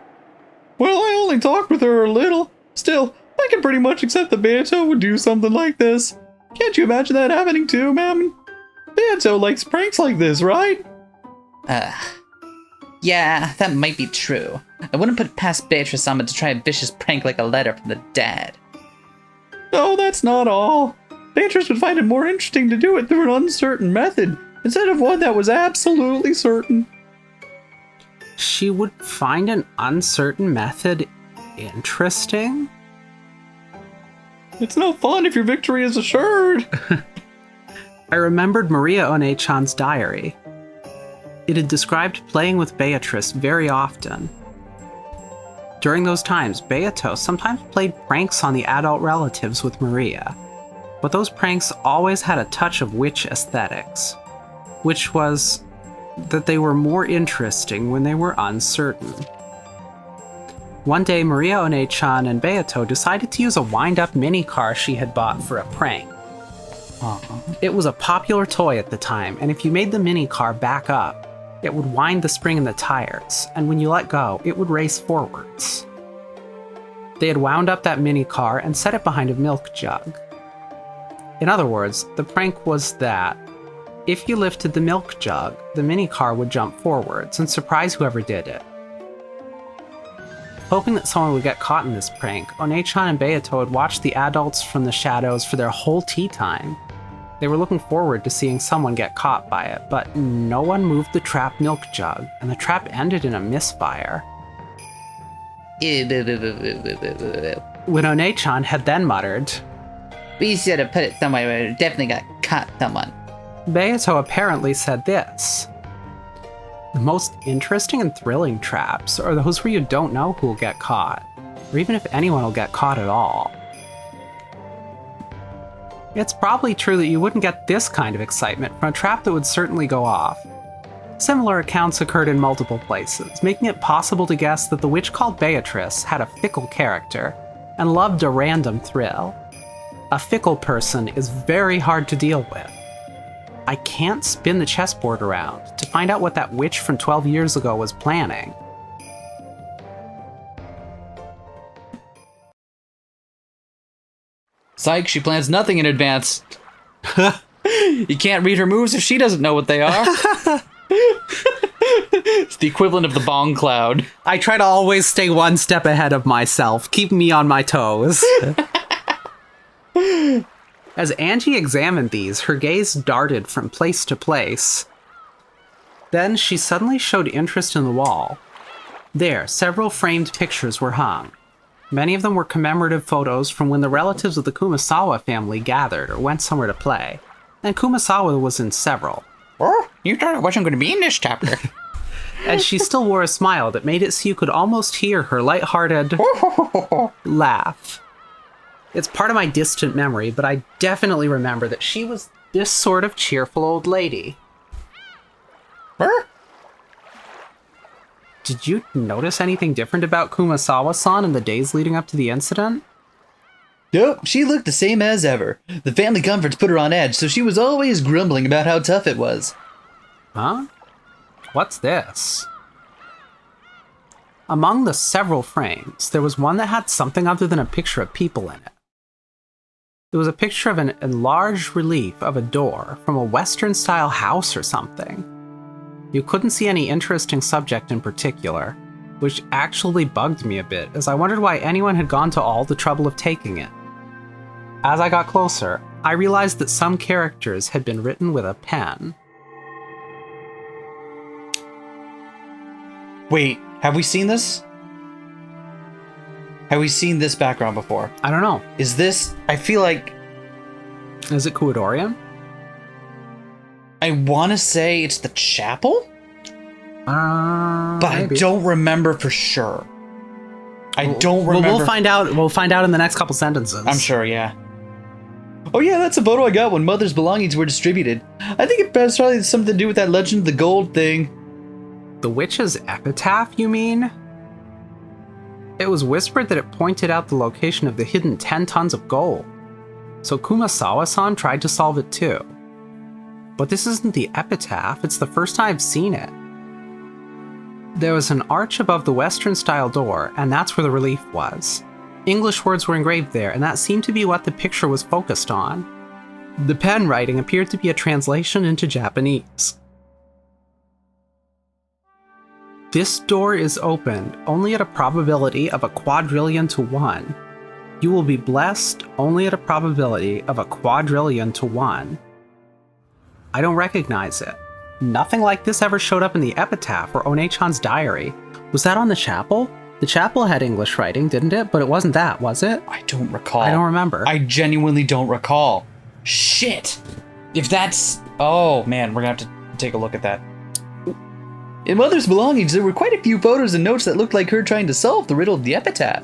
Well, I only talked with her a little. Still, I can pretty much accept that Beato would do something like this. Can't you imagine that happening too, ma'am? Beato likes pranks like this, right? Yeah, that might be true. I wouldn't put it past Beatrice-sama to try a vicious prank like a letter from the dead. No, that's not all. Beatrice would find it more interesting to do it through an uncertain method, instead of one that was absolutely certain. She would find an uncertain method interesting? It's no fun if your victory is assured. I remembered Maria One-chan's diary. It had described playing with Beatrice very often. During those times, Beato sometimes played pranks on the adult relatives with Maria, but those pranks always had a touch of witch aesthetics, which was that they were more interesting when they were uncertain. One day, Maria One-chan and Beato decided to use a wind-up mini-car she had bought for a prank. It was a popular toy at the time, and if you made the mini-car back up, it would wind the spring in the tires, and when you let go, it would race forwards. They had wound up that mini-car and set it behind a milk jug. In other words, the prank was that if you lifted the milk jug, the mini-car would jump forwards and surprise whoever did it. Hoping that someone would get caught in this prank, One-chan and Beato had watched the adults from the shadows for their whole tea time. They were looking forward to seeing someone get caught by it, but no one moved the trap milk jug, and the trap ended in a misfire. When One-chan had then muttered, We should have put it somewhere where it definitely got caught someone. Beato apparently said this: the most interesting and thrilling traps are those where you don't know who will get caught, or even if anyone will get caught at all. It's probably true that you wouldn't get this kind of excitement from a trap that would certainly go off. Similar accounts occurred in multiple places, making it possible to guess that the witch called Beatrice had a fickle character and loved a random thrill. A fickle person is very hard to deal with. I can't spin the chessboard around to find out what that witch from 12 years ago was planning. Psych, she plans nothing in advance. You can't read her moves if she doesn't know what they are. It's the equivalent of the bong cloud. I try to always stay one step ahead of myself, keep me on my toes. As Angie examined these, her gaze darted from place to place. Then she suddenly showed interest in the wall. There, several framed pictures were hung. Many of them were commemorative photos from when the relatives of the Kumasawa family gathered or went somewhere to play, and Kumasawa was in several. Oh, you thought I wasn't going to be in this chapter. And she still wore a smile that made it so you could almost hear her lighthearted laugh. It's part of my distant memory, but I definitely remember that she was this sort of cheerful old lady. Did you notice anything different about Kumasawa-san in the days leading up to the incident? Nope, she looked the same as ever. The family comforts put her on edge, so she was always grumbling about how tough it was. Huh? What's this? Among the several frames, there was one that had something other than a picture of people in it. It was a picture of an enlarged relief of a door from a Western-style house or something. You couldn't see any interesting subject in particular, which actually bugged me a bit, as I wondered why anyone had gone to all the trouble of taking it. As I got closer, I realized that some characters had been written with a pen. Wait, have we seen this? Have we seen this background before? I don't know. Is this... I feel like... Is it Kuadorian? I want to say it's the chapel? But Maybe. I don't remember for sure. I don't remember. We'll find out. We'll find out in the next couple sentences. I'm sure, yeah. Oh yeah, that's a photo I got when Mother's belongings were distributed. I think it has probably something to do with that Legend of the Gold thing. The witch's epitaph, you mean? It was whispered that it pointed out the location of the hidden 10 tons of gold. So Kumasawa-san tried to solve it too. But this isn't the epitaph, it's the first time I've seen it. There was an arch above the Western-style door, and that's where the relief was. English words were engraved there, and that seemed to be what the picture was focused on. The pen writing appeared to be a translation into Japanese. This door is opened only at a probability of a quadrillion to 1. You will be blessed only at a probability of a quadrillion to 1. I don't recognize it. Nothing like this ever showed up in the epitaph or One-chan's diary. Was that on the chapel? The chapel had English writing, didn't it? But it wasn't that, was it? I don't recall. I don't remember. I genuinely don't recall. Shit! If that's... Oh, man, we're gonna have to take a look at that. In Mother's belongings, there were quite a few photos and notes that looked like her trying to solve the riddle of the epitaph.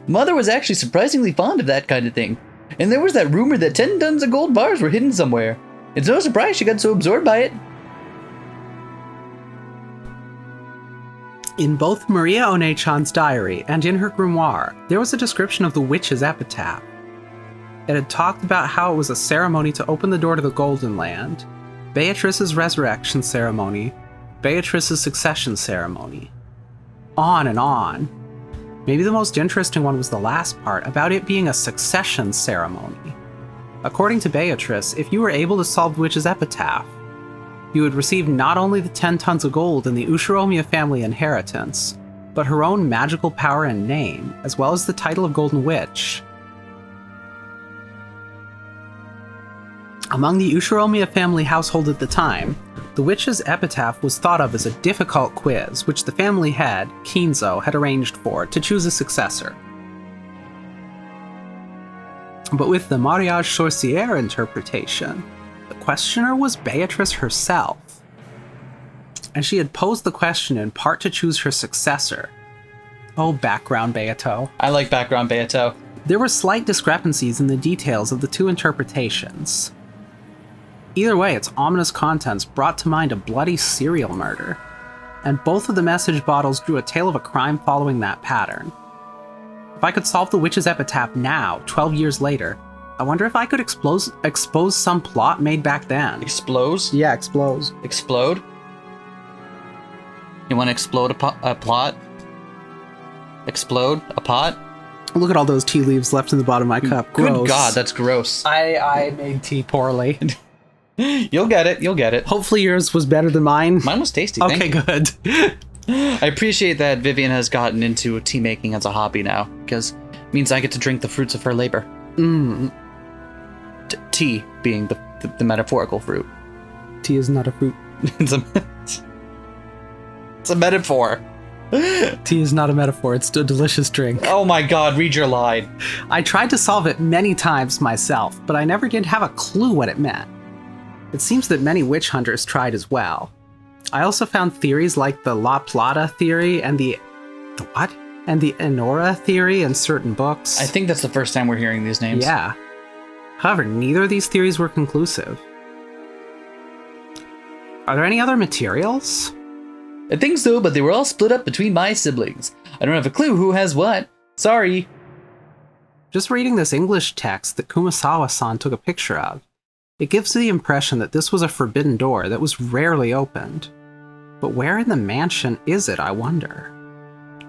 Mother was actually surprisingly fond of that kind of thing. And there was that rumor that 10 tons of gold bars were hidden somewhere. It's no surprise she got so absorbed by it. In both Maria One-chan's diary and in her grimoire, there was a description of the witch's epitaph. It had talked about how it was a ceremony to open the door to the Golden Land, Beatrice's resurrection ceremony, Beatrice's succession ceremony. On and on. Maybe the most interesting one was the last part, about it being a succession ceremony. According to Beatrice, if you were able to solve the witch's epitaph, you would receive not only the 10 tons of gold in the Ushiromiya family inheritance, but her own magical power and name, as well as the title of Golden Witch. Among the Ushiromiya family household at the time, the witch's epitaph was thought of as a difficult quiz, which the family head, Kinzo, had arranged for to choose a successor. But with the mariage sorcière interpretation, the questioner was Beatrice herself. And she had posed the question in part to choose her successor. Oh, background Beato. I like background Beato. There were slight discrepancies in the details of the two interpretations. Either way, its ominous contents brought to mind a bloody serial murder, and both of the message bottles drew a tale of a crime following that pattern. If I could solve the witch's epitaph now, 12 years later, I wonder if I could expose some plot made back then. Expose? Yeah, expose. Explode? You want to explode a plot? Explode a pot? Look at all those tea leaves left in the bottom of my cup. Gross. Good God, that's gross. I made tea poorly. You'll get it, you'll get it. Hopefully yours was better than mine. Mine was tasty, Okay, thank you. good. I appreciate that Vivian has gotten into tea making as a hobby now, because it means I get to drink the fruits of her labor. Tea being the metaphorical fruit. Tea is not a fruit. It's a metaphor. Tea is not a metaphor, it's a delicious drink. Oh my God, read your line. I tried to solve it many times myself, but I never did have a clue what it meant. It seems that many witch hunters tried as well. I also found theories like the La Plata theory and the what? And the Enora theory in certain books. I think that's the first time we're hearing these names. Yeah. However, neither of these theories were conclusive. Are there any other materials? I think so, but they were all split up between my siblings. I don't have a clue who has what. Sorry. Just reading this English text that Kumasawa-san took a picture of, it gives the impression that this was a forbidden door that was rarely opened. But where in the mansion is it, I wonder?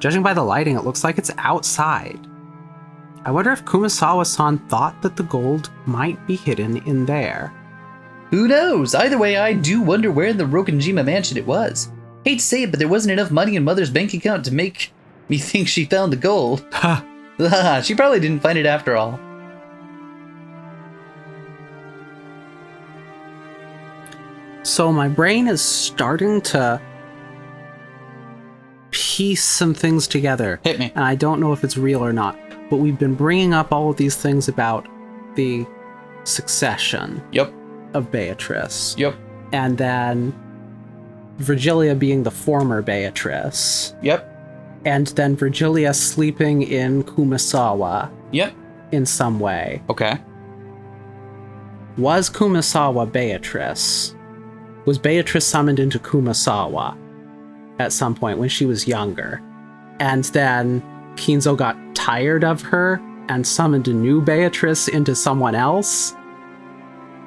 Judging by the lighting, it looks like it's outside. I wonder if Kumasawa-san thought that the gold might be hidden in there. Who knows? Either way, I do wonder where in the Rokkenjima mansion it was. Hate to say it, but there wasn't enough money in Mother's bank account to make me think she found the gold. Ha! She probably didn't find it after all. So my brain is starting to piece some things together. Hit me. And I don't know if it's real or not. But we've been bringing up all of these things about the succession Yep. of Beatrice. Yep. And then Virgilia being the former Beatrice. Yep. And then Virgilia sleeping in Kumasawa Yep. in some way. Okay. Was Kumasawa Beatrice? Was Beatrice summoned into Kumasawa at some point when she was younger? And then Kinzo got tired of her and summoned a new Beatrice into someone else?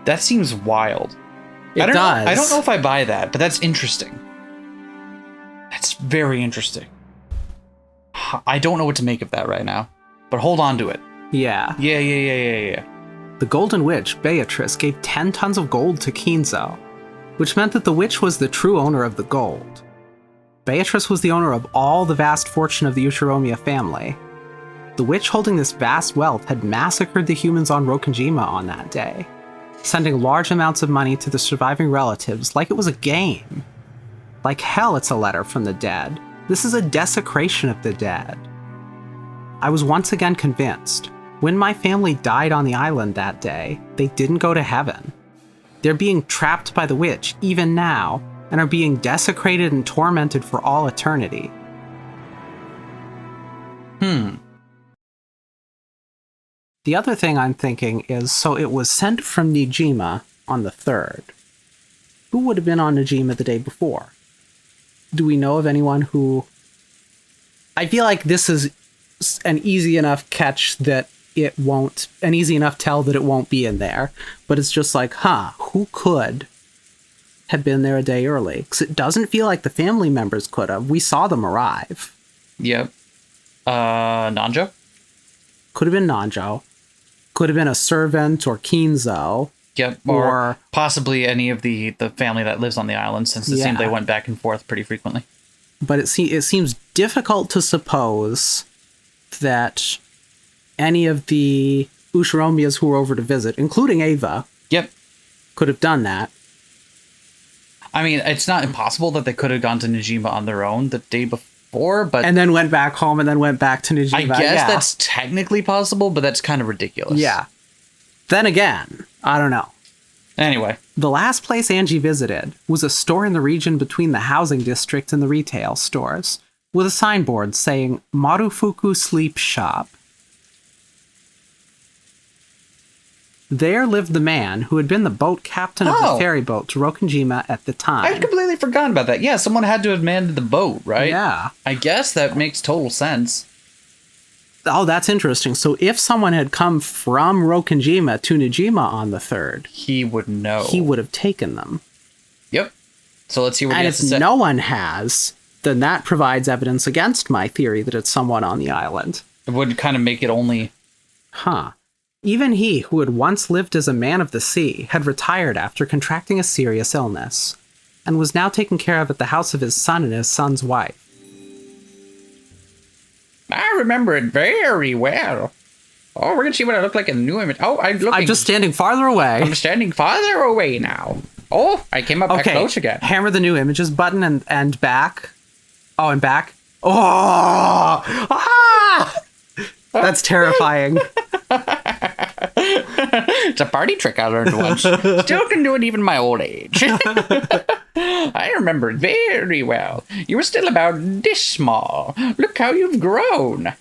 That seems wild. It I don't does. know, I don't know if I buy that, but that's interesting. That's very interesting. I don't know what to make of that right now, but hold on to it. Yeah. Yeah. The Golden Witch, Beatrice, gave 10 tons of gold to Kinzo, which meant that the witch was the true owner of the gold. Beatrice was the owner of all the vast fortune of the Ushiromiya family. The witch holding this vast wealth had massacred the humans on Rokkenjima on that day, sending large amounts of money to the surviving relatives like it was a game. Like hell, it's a letter from the dead. This is a desecration of the dead. I was once again convinced. When my family died on the island that day, they didn't go to heaven. They're being trapped by the witch, even now, and are being desecrated and tormented for all eternity. The other thing I'm thinking is, so it was sent from Nijima on the 3rd. Who would have been on Nijima the day before? Do we know of anyone who... I feel like this is an easy enough catch that it won't... an easy enough tell that it won't be in there. But it's just like, who could have been there a day early? Because it doesn't feel like the family members could have. We saw them arrive. Yep. Nanjo? Could have been Nanjo. Could have been a servant or Kinzo. Yep. Or possibly any of the family that lives on the island, since it seemed they went back and forth pretty frequently. But it seems difficult to suppose that any of the Ushiromiyas who were over to visit, including Ava, could have done that. I mean, it's not impossible that they could have gone to Nijima on their own the day before, but... And then went back home and then went back to Nijima. I guess that's technically possible, but that's kind of ridiculous. Yeah. Then again, I don't know. Anyway. The last place Angie visited was a store in the region between the housing district and the retail stores, with a signboard saying Marufuku Sleep Shop. There lived the man who had been the boat captain of the ferry boat to Rokkenjima at the time. I'd completely forgotten about that. Yeah, someone had to have manned the boat, right? Yeah. I guess that makes total sense. Oh, that's interesting. So if someone had come from Rokkenjima to Nijima on the 3rd... He would know. He would have taken them. Yep. So let's see what he has to say. And if no one has, then that provides evidence against my theory that it's someone on the island. It would kind of make it only... Even he, who had once lived as a man of the sea, had retired after contracting a serious illness, and was now taken care of at the house of his son and his son's wife. I remember it very well. Oh, we're going to see what I look like in the new image. Oh, I'm just standing farther away. I'm standing farther away now. Oh, I came up back close again. Hammer the new images button and back. Oh, and back. Oh! Ah! That's terrifying. It's a party trick I learned once. Still can do it even my old age. I remember it very well. You were still about this small. Look how you've grown.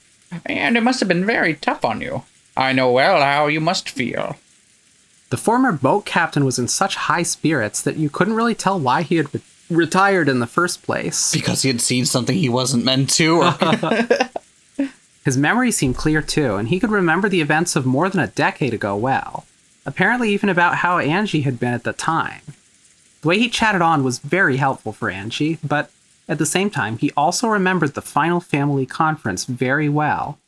And it must have been very tough on you. I know well how you must feel. The former boat captain was in such high spirits that you couldn't really tell why he had retired in the first place. Because he had seen something he wasn't meant to. Or... His memory seemed clear too, and he could remember the events of more than a decade ago well. Apparently even about how Angie had been at the time. The way he chatted on was very helpful for Angie, but at the same time, he also remembered the final family conference very well.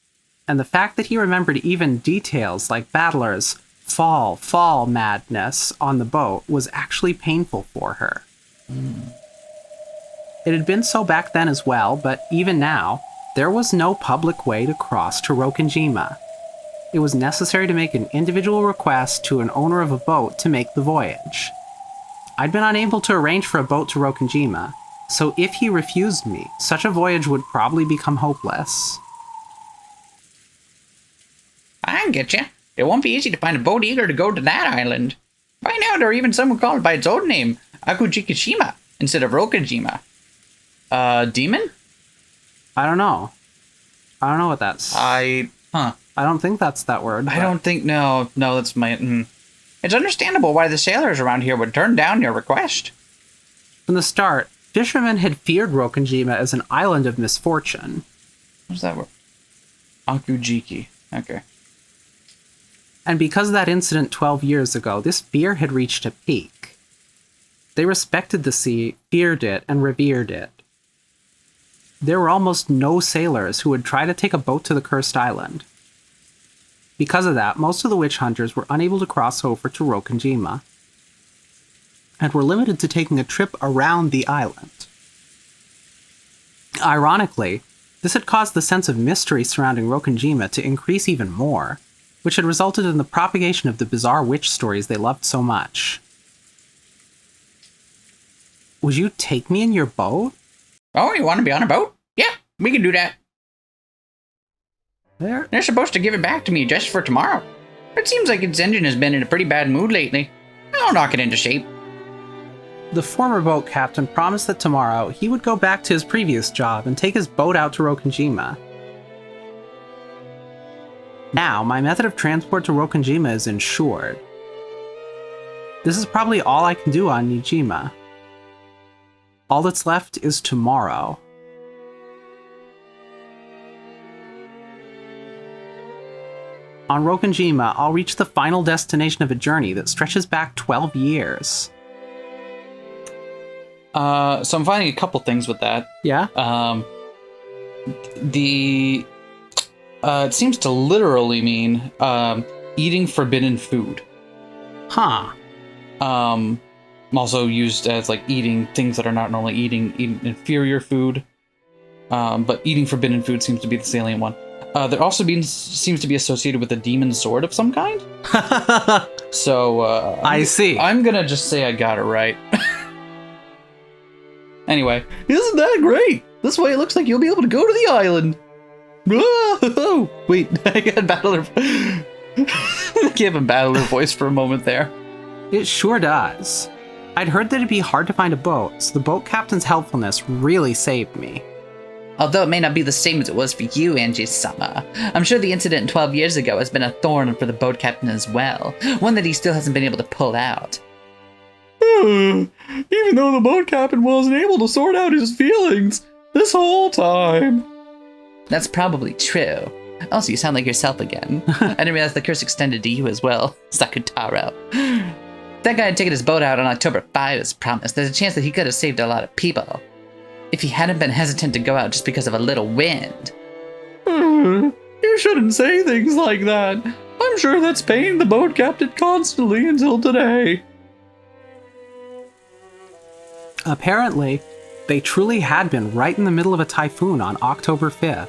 And the fact that he remembered even details like Battler's fall madness on the boat was actually painful for her. It had been so back then as well, but even now, there was no public way to cross to Rokkenjima. It was necessary to make an individual request to an owner of a boat to make the voyage. I'd been unable to arrange for a boat to Rokkenjima, so if he refused me, such a voyage would probably become hopeless. I get you. It won't be easy to find a boat eager to go to that island. By now, there are even some who call it by its old name, Akujikishima, instead of Rokkenjima. Demon? I don't know what that's. I don't think that's that word. I don't think, no, that's my... It's understandable why the sailors around here would turn down your request. From the start, fishermen had feared Rokkenjima as an island of misfortune. What's that word? Akujiki. Okay. And because of that incident 12 years ago, this fear had reached a peak. They respected the sea, feared it, and revered it. There were almost no sailors who would try to take a boat to the cursed island. Because of that, most of the witch hunters were unable to cross over to Rokkenjima, and were limited to taking a trip around the island. Ironically, this had caused the sense of mystery surrounding Rokkenjima to increase even more, which had resulted in the propagation of the bizarre witch stories they loved so much. Would you take me in your boat? Oh, you want to be on a boat? Yeah, we can do that. They're supposed to give it back to me just for tomorrow. It seems like its engine has been in a pretty bad mood lately. I'll knock it into shape. The former boat captain promised that tomorrow he would go back to his previous job and take his boat out to Rokkenjima. Now, my method of transport to Rokkenjima is insured. This is probably all I can do on Nijima. All that's left is tomorrow. On Rokkenjima, I'll reach the final destination of a journey that stretches back 12 years. So I'm finding a couple things with that. Yeah? It seems to literally mean, eating forbidden food. Huh. Also used as, like, eating things that are not normally eating inferior food. But eating forbidden food seems to be the salient one. There also seems to be associated with a demon sword of some kind. So, I see. I'm gonna just say I got it right. Anyway, isn't that great? This way it looks like you'll be able to go to the island. Oh, wait, I got Battler. Give him Battler voice for a moment there. It sure does. I'd heard that it'd be hard to find a boat, so the boat captain's helpfulness really saved me. Although it may not be the same as it was for you, Angie-sama, I'm sure the incident 12 years ago has been a thorn for the boat captain as well, one that he still hasn't been able to pull out. Even though the boat captain wasn't able to sort out his feelings this whole time. That's probably true. Also, you sound like yourself again. I didn't realize the curse extended to you as well, Sakutaro. That guy had taken his boat out on October 5 as promised. There's a chance that he could have saved a lot of people. If he hadn't been hesitant to go out just because of a little wind. You shouldn't say things like that. I'm sure that's pained the boat captain constantly until today. Apparently, they truly had been right in the middle of a typhoon on October 5th.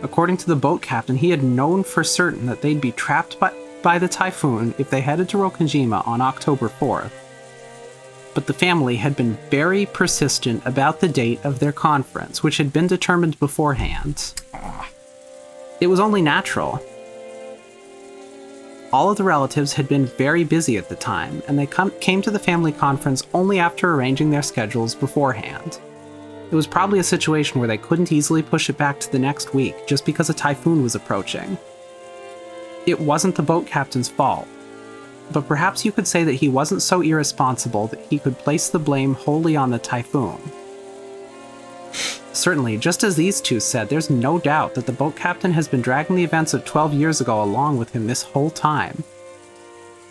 According to the boat captain, he had known for certain that they'd be trapped by the typhoon if they headed to Rokkenjima on October 4th. But the family had been very persistent about the date of their conference, which had been determined beforehand. It was only natural. All of the relatives had been very busy at the time, and they came to the family conference only after arranging their schedules beforehand. It was probably a situation where they couldn't easily push it back to the next week just because a typhoon was approaching. It wasn't the boat captain's fault. but perhaps you could say that he wasn't so irresponsible that he could place the blame wholly on the typhoon. Certainly, just as these two said, there's no doubt that the boat captain has been dragging the events of 12 years ago along with him this whole time.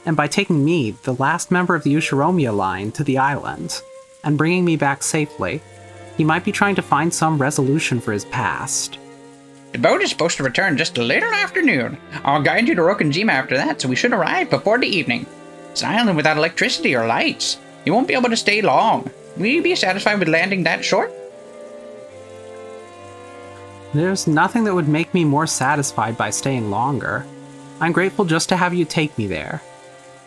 And by taking me, the last member of the Ushiromiya line, to the island, and bringing me back safely, he might be trying to find some resolution for his past. The boat is supposed to return just a later afternoon. I'll guide you to Rokkenjima after that, so we should arrive before the evening. It's an island without electricity or lights. You won't be able to stay long. Will you be satisfied with landing that short? There's nothing that would make me more satisfied by staying longer. I'm grateful just to have you take me there.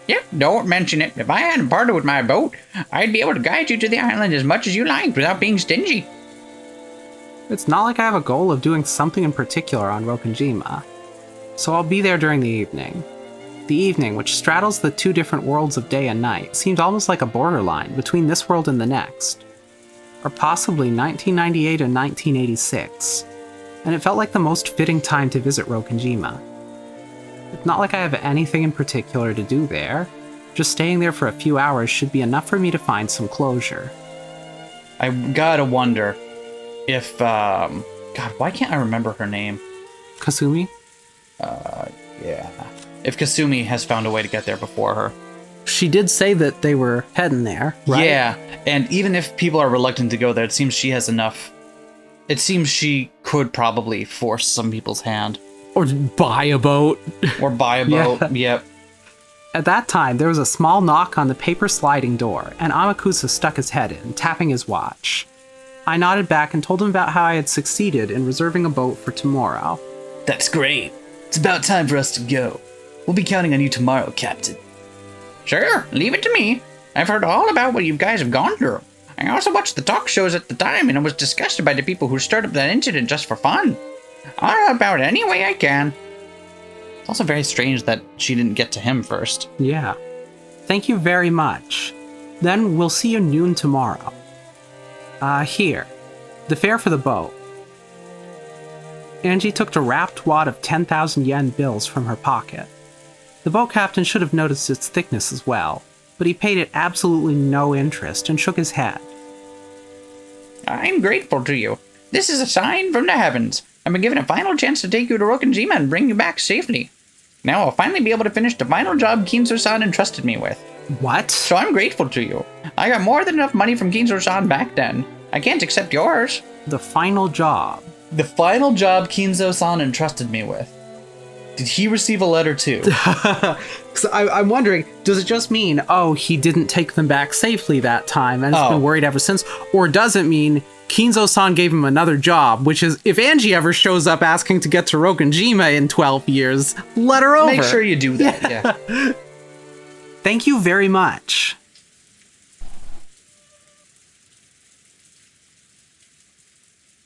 Yep, don't mention it. If I hadn't parted with my boat, I'd be able to guide you to the island as much as you liked without being stingy. It's not like I have a goal of doing something in particular on Rokkenjima, so I'll be there during the evening. The evening, which straddles the two different worlds of day and night, seemed almost like a borderline between this world and the next. Or possibly 1998 and 1986. And it felt like the most fitting time to visit Rokkenjima. It's not like I have anything in particular to do there. Just staying there for a few hours should be enough for me to find some closure. I gotta wonder if, God, why can't I remember her name? Kasumi? Yeah. If Kasumi has found a way to get there before her. She did say that they were heading there, right? Yeah, and even if people are reluctant to go there, it seems she has enough. It seems she could probably force some people's hand. Or buy a boat. Or buy a boat, Yeah. Yep. At that time, there was a small knock on the paper sliding door, and Amakusa stuck his head in, tapping his watch. I nodded back and told him about how I had succeeded in reserving a boat for tomorrow. That's great. It's about time for us to go. We'll be counting on you tomorrow, Captain. Sure, leave it to me. I've heard all about what you guys have gone through. I also watched the talk shows at the time, and I was disgusted by the people who stirred up that incident just for fun. I'll help out any way I can. It's also very strange that she didn't get to him first. Yeah. Thank you very much. Then we'll see you noon tomorrow. Here. The fare for the boat. Angie took a wrapped wad of 10,000 yen bills from her pocket. The boat captain should have noticed its thickness as well, but he paid it absolutely no interest and shook his head. I'm grateful to you. This is a sign from the heavens. I've been given a final chance to take you to Rokkenjima and bring you back safely. Now I'll finally be able to finish the final job Kinzo-san entrusted me with. What? So I'm grateful to you. I got more than enough money from Kinzo-san back then. I can't accept yours. The final job. The final job Kinzo-san entrusted me with. Did he receive a letter too? So I'm wondering, does it just mean, oh, he didn't take them back safely that time and has been worried ever since? Or does it mean Kinzo-san gave him another job, which is, if Angie ever shows up asking to get to Rokkenjima in 12 years, let her over. Make sure you do that, yeah. Thank you very much.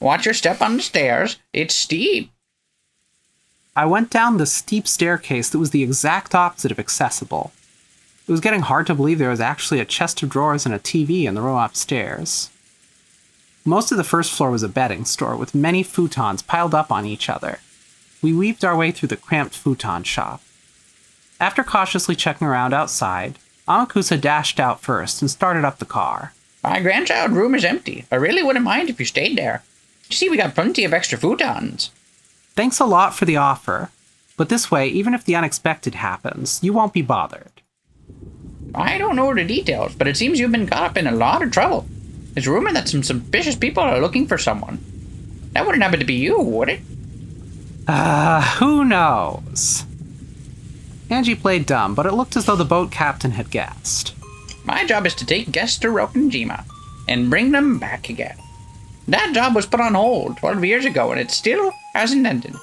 Watch your step on the stairs. It's steep. I went down the steep staircase that was the exact opposite of accessible. It was getting hard to believe there was actually a chest of drawers and a TV in the row upstairs. Most of the first floor was a bedding store, with many futons piled up on each other. We weaved our way through the cramped futon shop. After cautiously checking around outside, Amakusa dashed out first and started up the car. My grandchild room is empty. I really wouldn't mind if you stayed there. You see, we got plenty of extra futons. Thanks a lot for the offer, but this way, even if the unexpected happens, you won't be bothered. I don't know the details, but it seems you've been caught up in a lot of trouble. It's rumored that some suspicious people are looking for someone. That wouldn't happen to be you, would it? Who knows? Angie played dumb, but it looked as though the boat captain had guessed. My job is to take guests to Rokkenjima and bring them back again. That job was put on hold 12 years ago, and it still hasn't ended.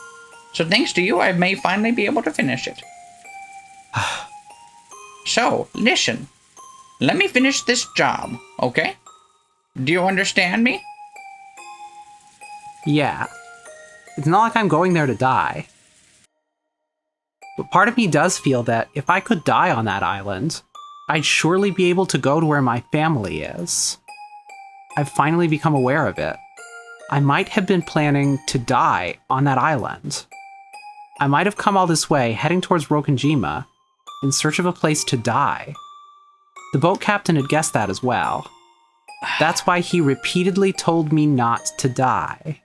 So thanks to you, I may finally be able to finish it. So, listen. Let me finish this job, okay? Do you understand me? Yeah. It's not like I'm going there to die. But part of me does feel that if I could die on that island, I'd surely be able to go to where my family is. I've finally become aware of it. I might have been planning to die on that island. I might have come all this way, heading towards Rokkenjima, in search of a place to die. The boat captain had guessed that as well. That's why he repeatedly told me not to die.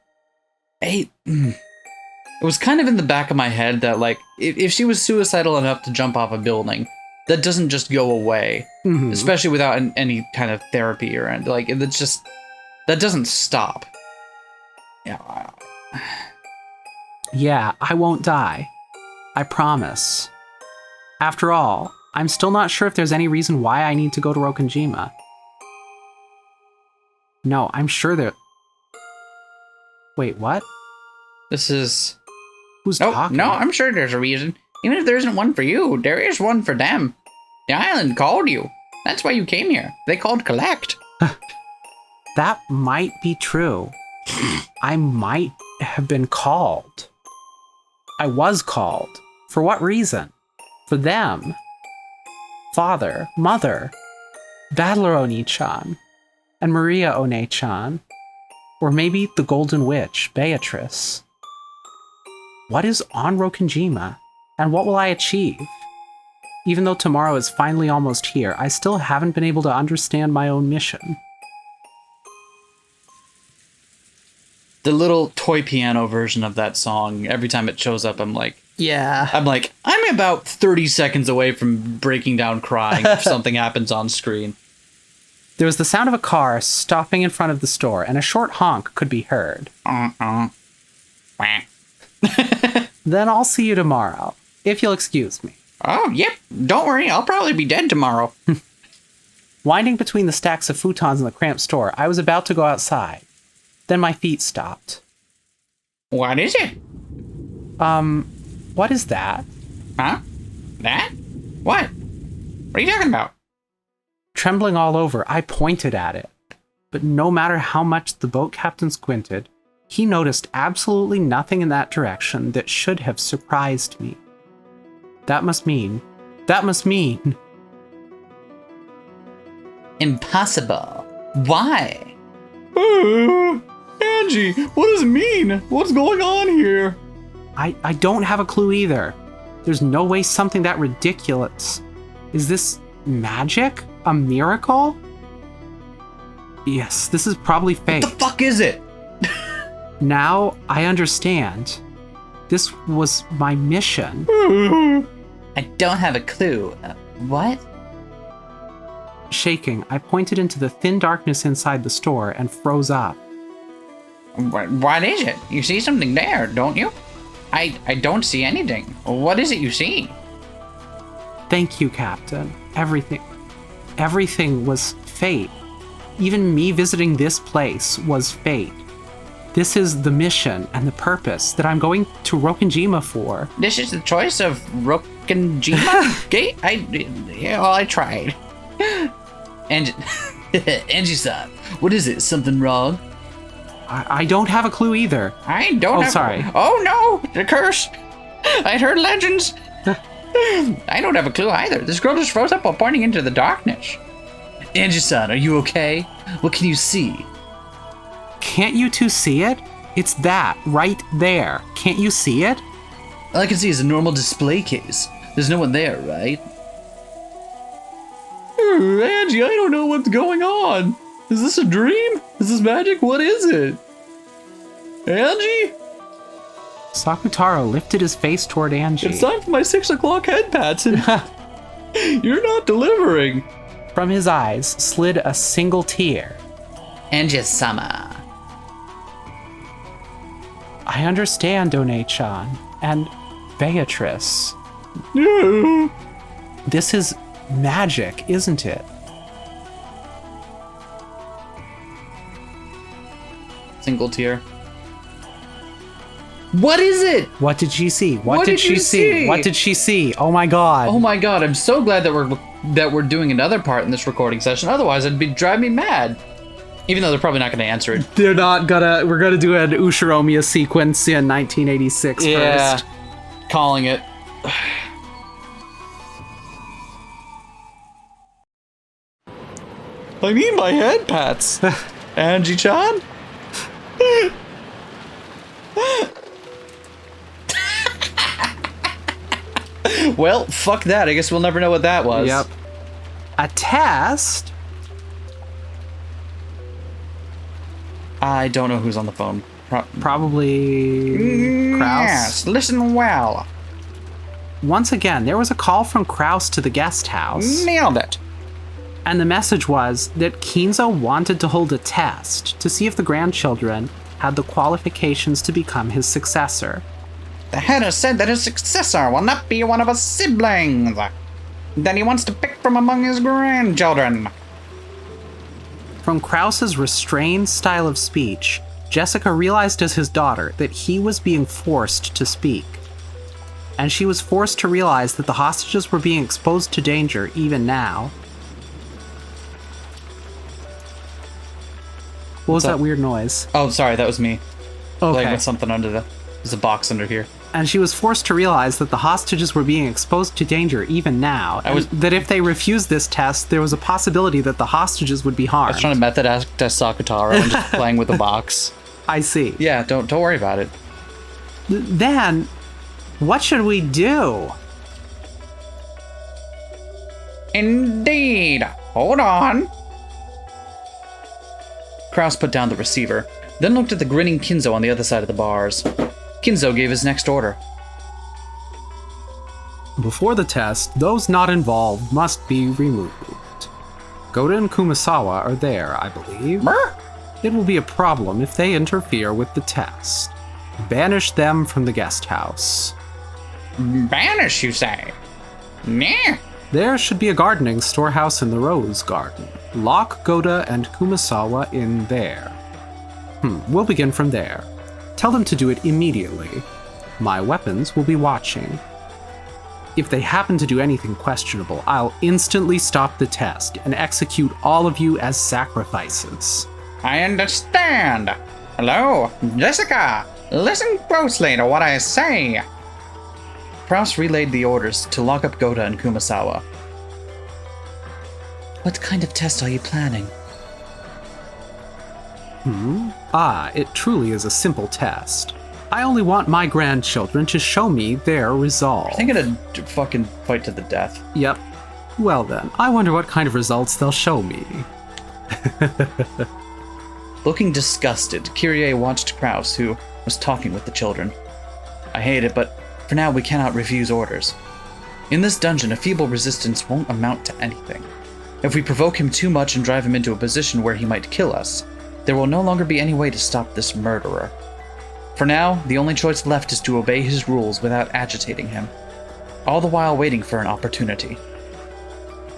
It was kind of in the back of my head that, like, if she was suicidal enough to jump off a building, that doesn't just go away, especially without any kind of therapy or anything. Like, it's just, that doesn't stop. Yeah. Yeah, I won't die. I promise. After all, I'm still not sure if there's any reason why I need to go to Rokkenjima. No, I'm sure there... Wait, what? This is... Who's talking? No, I'm sure there's a reason. Even if there isn't one for you, there is one for them. The island called you. That's why you came here. They called collect. That might be true. I might have been called. I was called. For what reason? For them. Father, Mother, Battler Oni-chan, and Maria One-chan. Or maybe the Golden Witch, Beatrice. What is on Rokkenjima, and what will I achieve? Even though tomorrow is finally almost here, I still haven't been able to understand my own mission. The little toy piano version of that song, every time it shows up, I'm like, I'm about 30 seconds away from breaking down crying if something happens on screen. There was the sound of a car stopping in front of the store, and a short honk could be heard. Then I'll see you tomorrow, if you'll excuse me. Oh, yep. Don't worry, I'll probably be dead tomorrow. Winding between the stacks of futons in the cramped store, I was about to go outside. Then my feet stopped. What is it? What is that? Huh? That? What? What are you talking about? Trembling all over, I pointed at it. But no matter how much the boat captain squinted, he noticed absolutely nothing in that direction that should have surprised me. That must mean... Impossible. Why? Angie, what does it mean? What's going on here? I don't have a clue either. There's no way something that ridiculous. Is this magic? A miracle? Yes, this is probably fate. What the fuck is it? Now I understand. This was my mission. I don't have a clue. What? Shaking, I pointed into the thin darkness inside the store and froze up. What is it? You see something there, don't you? I don't see anything. What is it you see? Thank you, Captain. Everything was fate. Even me visiting this place was fate. This is the mission and the purpose that I'm going to Rokkenjima for. This is the choice of Rokkenjima gate? I tried. Angie-san, what is it? Something wrong? I don't have a clue either. I don't have... sorry. Oh no, the curse. I'd heard legends. I don't have a clue either. This girl just froze up while pointing into the darkness. Angie-san, are you okay? What can you see? Can't you two see it? It's that, right there. Can't you see it? All I can see is a normal display case. There's no one there, right? Angie, I don't know what's going on. Is this a dream? Is this magic? What is it? Angie? Sakutaro lifted his face toward Angie. It's time for my 6 o'clock head pats and you're not delivering. From his eyes slid a single tear. Angie-sama. I understand, One-chan, and Beatrice. No. This is magic, isn't it? Single tear. What is it? What did she see? What did she you see? What did she see? Oh my god. Oh my god, I'm so glad that we're doing another part in this recording session. Otherwise, it'd be drive me mad. Even though they're probably not going to answer it. They're not gonna... We're gonna do an Ushiromiya sequence in 1986 first. Calling it. I need my head pats. Angie-chan? Well, fuck that. I guess we'll never know what that was. Yep. A test? I don't know who's on the phone. Probably Kraus. Yes, listen well. Once again, there was a call from Kraus to the guest house. Nailed it. And the message was that Kinzo wanted to hold a test to see if the grandchildren had the qualifications to become his successor. The head has said that his successor will not be one of his siblings. That he wants to pick from among his grandchildren. From Kraus's restrained style of speech, Jessica realized as his daughter that he was being forced to speak. And she was forced to realize that the hostages were being exposed to danger even now. What was that weird noise? Oh, sorry, that was me. Okay. Playing with something under there's a box under here. And she was forced to realize that the hostages were being exposed to danger even now. That if they refused this test, there was a possibility that the hostages would be harmed. I was trying to method act Sakataro and just playing with the box. I see. Yeah, don't worry about it. Then, what should we do? Indeed. Hold on. Kraus put down the receiver, then looked at the grinning Kinzo on the other side of the bars. Kinzo gave his next order. Before the test, those not involved must be removed. Goda and Kumasawa are there, I believe. It will be a problem if they interfere with the test. Banish them from the guest house. Banish, you say? Nah. There should be a gardening storehouse in the Rose Garden. Lock Goda and Kumasawa in there. We'll begin from there. Tell them to do it immediately. My weapons will be watching. If they happen to do anything questionable, I'll instantly stop the test and execute all of you as sacrifices. I understand. Hello, Jessica. Listen closely to what I say. Kraus relayed the orders to lock up Goda and Kumasawa. What kind of test are you planning? It truly is a simple test. I only want my grandchildren to show me their resolve. I think it'd fucking fight to the death. Yep. Well then, I wonder what kind of results they'll show me. Looking disgusted, Kyrie watched Kraus, who was talking with the children. I hate it, but for now we cannot refuse orders. In this dungeon, a feeble resistance won't amount to anything. If we provoke him too much and drive him into a position where he might kill us, there will no longer be any way to stop this murderer. For now, the only choice left is to obey his rules without agitating him, all the while waiting for an opportunity.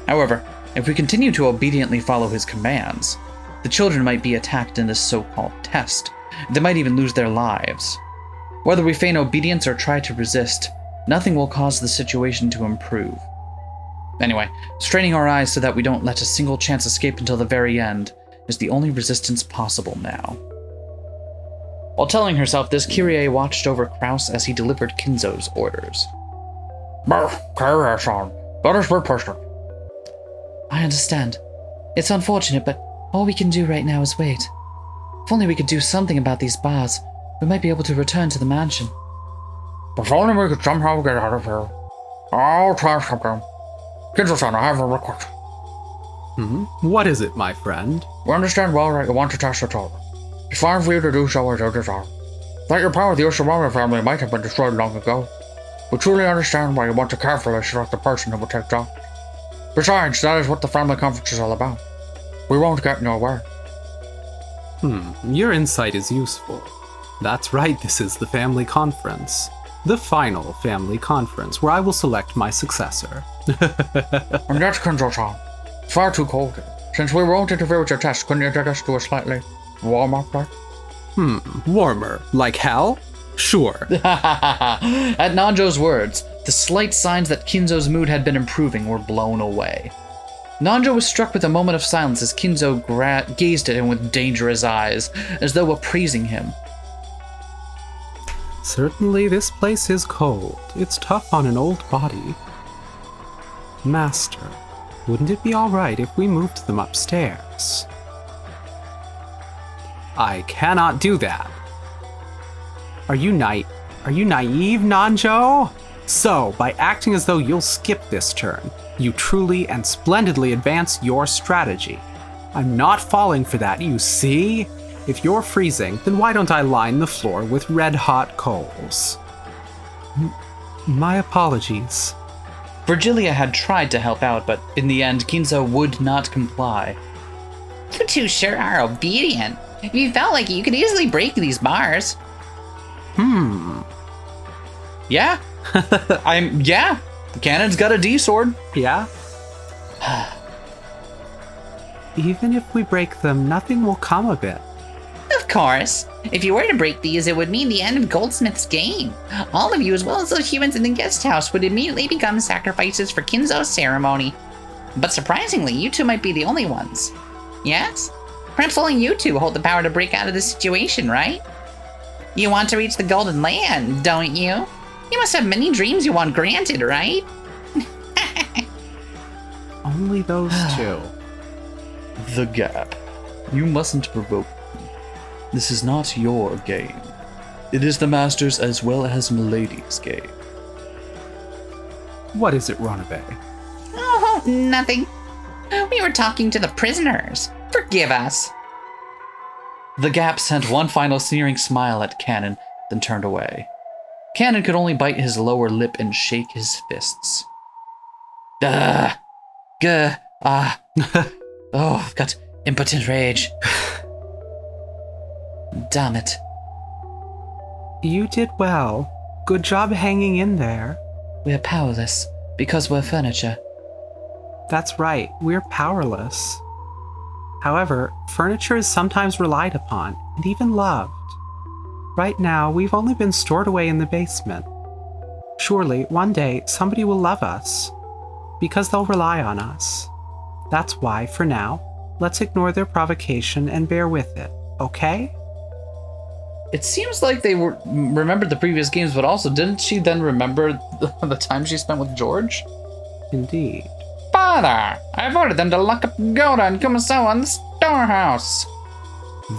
However, if we continue to obediently follow his commands, the children might be attacked in this so-called test. They might even lose their lives. Whether we feign obedience or try to resist, nothing will cause the situation to improve. Anyway, straining our eyes so that we don't let a single chance escape until the very end is the only resistance possible now. While telling herself this, Kyrie watched over Kraus as he delivered Kinzo's orders. I understand. It's unfortunate, but all we can do right now is wait. If only we could do something about these bars, we might be able to return to the mansion. If only we could somehow get out of here. I'll try something. Kinzo-san, I have a request. What is it, my friend? We understand well that you want to test the tower. It's fine for you to do so as you desire. That your power of the Ushimura family might have been destroyed long ago. We truly understand why you want to carefully select the person who will take charge. Besides, that is what the family conference is all about. We won't get in your way. Your insight is useful. That's right, this is the family conference. The final family conference, where I will select my successor. And that's Kinzo-san. It's far too cold here. Since we won't interfere with your test, couldn't you take us to a slightly warmer place? Warmer. Like hell? Sure. At Nanjo's words, the slight signs that Kinzo's mood had been improving were blown away. Nanjo was struck with a moment of silence as Kinzo gazed at him with dangerous eyes, as though appraising him. Certainly this place is cold. It's tough on an old body. Master, wouldn't it be alright if we moved them upstairs? I cannot do that. Are you naive, Nanjo? So, by acting as though you'll skip this turn, you truly and splendidly advance your strategy. I'm not falling for that, you see? If you're freezing, then why don't I line the floor with red-hot coals? My apologies. Virgilia had tried to help out, but in the end, Kinzo would not comply. You two sure are obedient. If you felt like it, you could easily break these bars. Yeah? Yeah. The cannon's got a D sword. Yeah? Even if we break them, nothing will come of it. Of course. If you were to break these, it would mean the end of Goldsmith's game. All of you, as well as those humans in the guest house, would immediately become sacrifices for Kinzo's ceremony. But surprisingly, you two might be the only ones. Yes? Perhaps only you two hold the power to break out of this situation, right? You want to reach the Golden Land, don't you? You must have many dreams you want granted, right? Only those two. The gap. You mustn't provoke me. This is not your game. It is the Master's as well as Milady's game. What is it, Ronabe? Oh, nothing. We were talking to the prisoners. Forgive us. The Gap sent one final sneering smile at Cannon, then turned away. Cannon could only bite his lower lip and shake his fists. Oh, I've got impotent rage. Damn it. You did well. Good job hanging in there. We're powerless because we're furniture. That's right, we're powerless. However, furniture is sometimes relied upon, and even loved. Right now, we've only been stored away in the basement. Surely, one day, somebody will love us, because they'll rely on us. That's why, for now, let's ignore their provocation and bear with it, okay? It seems like they remembered the previous games, but also didn't she then remember the time she spent with George? Indeed. Father, I've ordered them to lock up Goda and Kumasawa in the storehouse.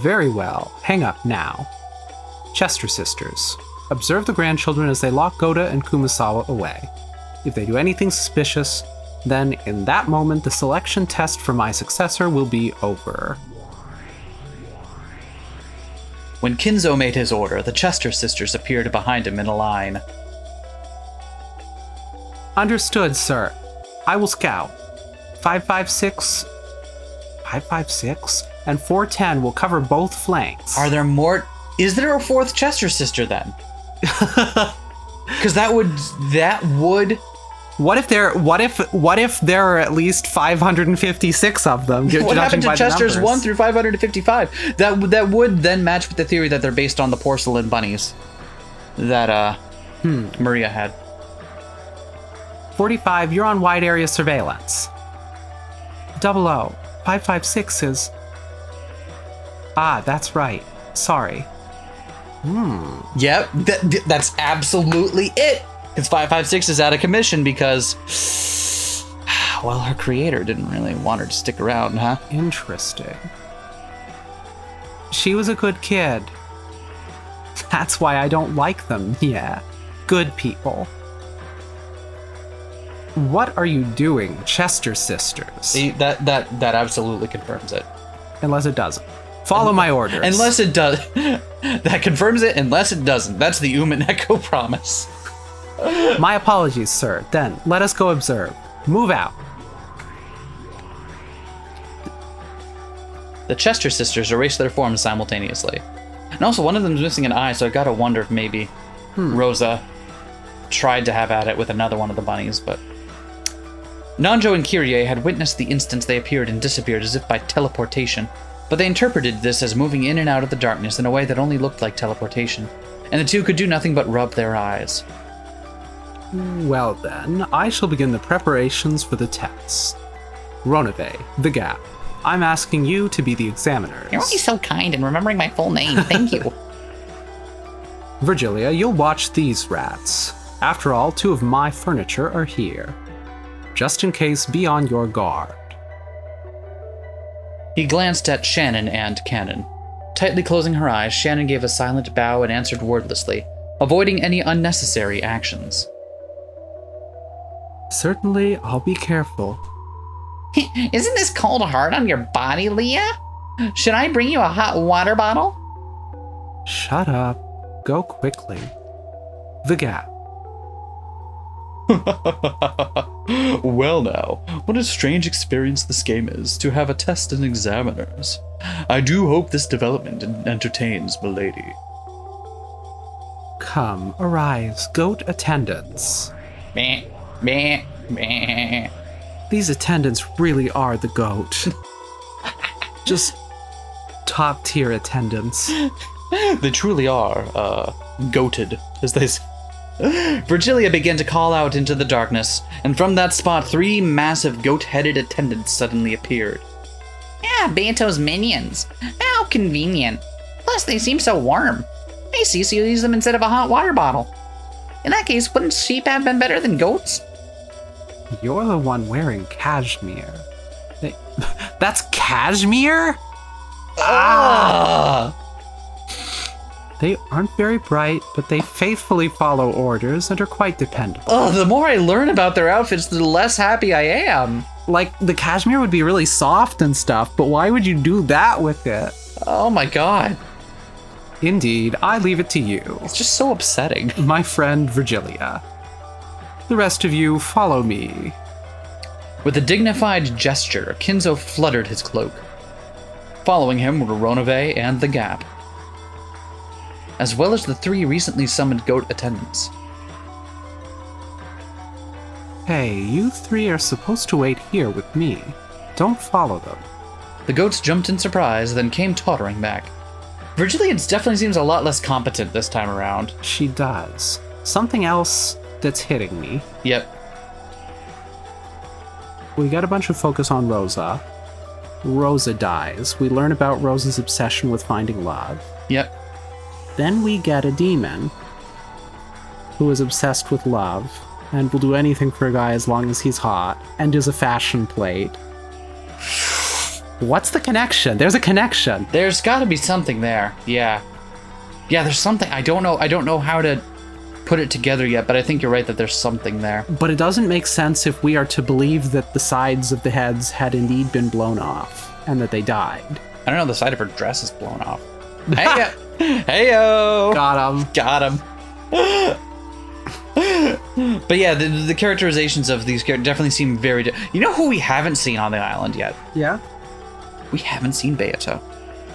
Very well, hang up now. Chester sisters, observe the grandchildren as they lock Goda and Kumasawa away. If they do anything suspicious, then in that moment the selection test for my successor will be over. When Kinzo made his order, the Chester sisters appeared behind him in a line. Understood, sir. I will scout. 556 and 410 will cover both flanks. Are there more? Is there a fourth Chester sister then? Because that would. What if there are at least 556 of them? What happened to Chesters 1 through 555? That would then match with the theory that they're based on the porcelain bunnies that Maria had. 45, you're on wide area surveillance. 00, 556 is... that's right. Sorry. Yep, that's absolutely it. Because 556 is out of commission because, well, her creator didn't really want her to stick around, huh? Interesting. She was a good kid. That's why I don't like them. Yeah, good people. What are you doing, Chester sisters? See, that absolutely confirms it. Unless it doesn't. Follow my orders. Unless it does. That confirms it unless it doesn't. That's the Umineko promise. My apologies, sir. Then, let us go observe. Move out. The Chester sisters erased their forms simultaneously. And also, one of them's missing an eye, so I gotta wonder if maybe Rosa tried to have at it with another one of the bunnies, but... Nanjo and Kyrie had witnessed the instant they appeared and disappeared as if by teleportation, but they interpreted this as moving in and out of the darkness in a way that only looked like teleportation, and the two could do nothing but rub their eyes. Well then, I shall begin the preparations for the test. Ronabe, the Gap, I'm asking you to be the examiners. You're always so kind in remembering my full name. Thank you. Virgilia, you'll watch these rats. After all, 2 of my furniture are here. Just in case, be on your guard. He glanced at Shannon and Cannon. Tightly closing her eyes, Shannon gave a silent bow and answered wordlessly, avoiding any unnecessary actions. Certainly, I'll be careful. Isn't this cold hard on your body, Leah? Should I bring you a hot water bottle? Shut up. Go quickly. The gap. Well now, what a strange experience this game is, to have a test and examiners. I do hope this development entertains milady. Come, arise, goat attendants. Meh, meh, meh. These attendants really are the goat. Just top tier attendants. They truly are, goated, as they say. Virgilia began to call out into the darkness, and from that spot 3 massive goat-headed attendants suddenly appeared. Yeah, Beato's minions. How convenient. Plus, they seem so warm. Hey, Cece will use them instead of a hot water bottle. In that case, wouldn't sheep have been better than goats? You're the one wearing cashmere. That's cashmere? Ah! They aren't very bright, but they faithfully follow orders and are quite dependable. Oh, the more I learn about their outfits, the less happy I am. Like, the cashmere would be really soft and stuff, but why would you do that with it? Oh my god. Indeed, I leave it to you, It's just so upsetting. my friend Virgilia. The rest of you, follow me. With a dignified gesture, Kinzo fluttered his cloak. Following him were Ronove and the Gap, as well as the 3 recently summoned goat attendants. Hey, you 3 are supposed to wait here with me. Don't follow them. The goats jumped in surprise, then came tottering back. Virgilia definitely seems a lot less competent this time around. She does. Something else that's hitting me. Yep. We got a bunch of focus on Rosa. Rosa dies. We learn about Rosa's obsession with finding love. Yep. Then we get a demon who is obsessed with love and will do anything for a guy as long as he's hot and is a fashion plate. What's the connection? There's a connection. There's gotta be something there. Yeah. Yeah, there's something. I don't know how to put it together yet, but I think you're right that there's something there. But it doesn't make sense if we are to believe that the sides of the heads had indeed been blown off and that they died. I don't know, the side of her dress is blown off. Hey, heyo! Got him. But yeah, the characterizations of these characters definitely seem very... You know who we haven't seen on the island yet? Yeah? We haven't seen Beato.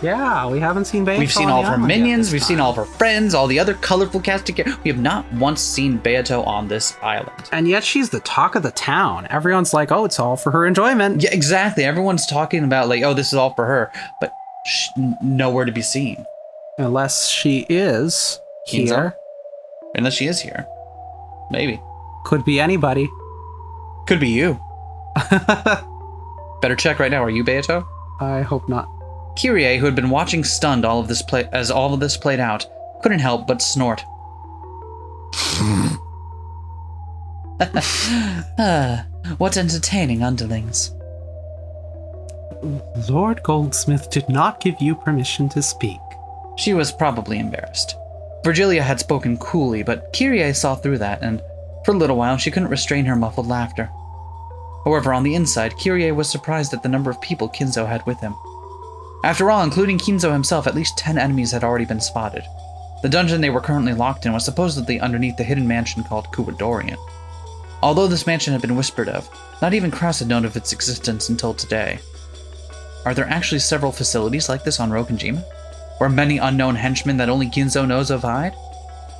Yeah, we haven't seen Beato. We've seen all of her minions, we've seen all of her friends, all the other colorful cast of characters. We have not once seen Beato on this island. And yet she's the talk of the town. Everyone's like, oh, it's all for her enjoyment. Yeah, exactly. Everyone's talking about like, oh, this is all for her, but nowhere to be seen. Unless she is Kinzo? here. Unless she is here. Maybe. Could be anybody. Could be you. Better check right now. Are you Beato? I hope not. Kyrie, who had been watching stunned all of this played out, couldn't help but snort. What entertaining underlings. Lord Goldsmith did not give you permission to speak. She was probably embarrassed. Virgilia had spoken coolly, but Kyrie saw through that, and for a little while she couldn't restrain her muffled laughter. However, on the inside, Kyrie was surprised at the number of people Kinzo had with him. After all, including Kinzo himself, at least 10 enemies had already been spotted. The dungeon they were currently locked in was supposedly underneath the hidden mansion called Kuwadorian. Although this mansion had been whispered of, not even Kraus had known of its existence until today. Are there actually several facilities like this on Rokkenjima, where many unknown henchmen that only Kinzo knows of hide?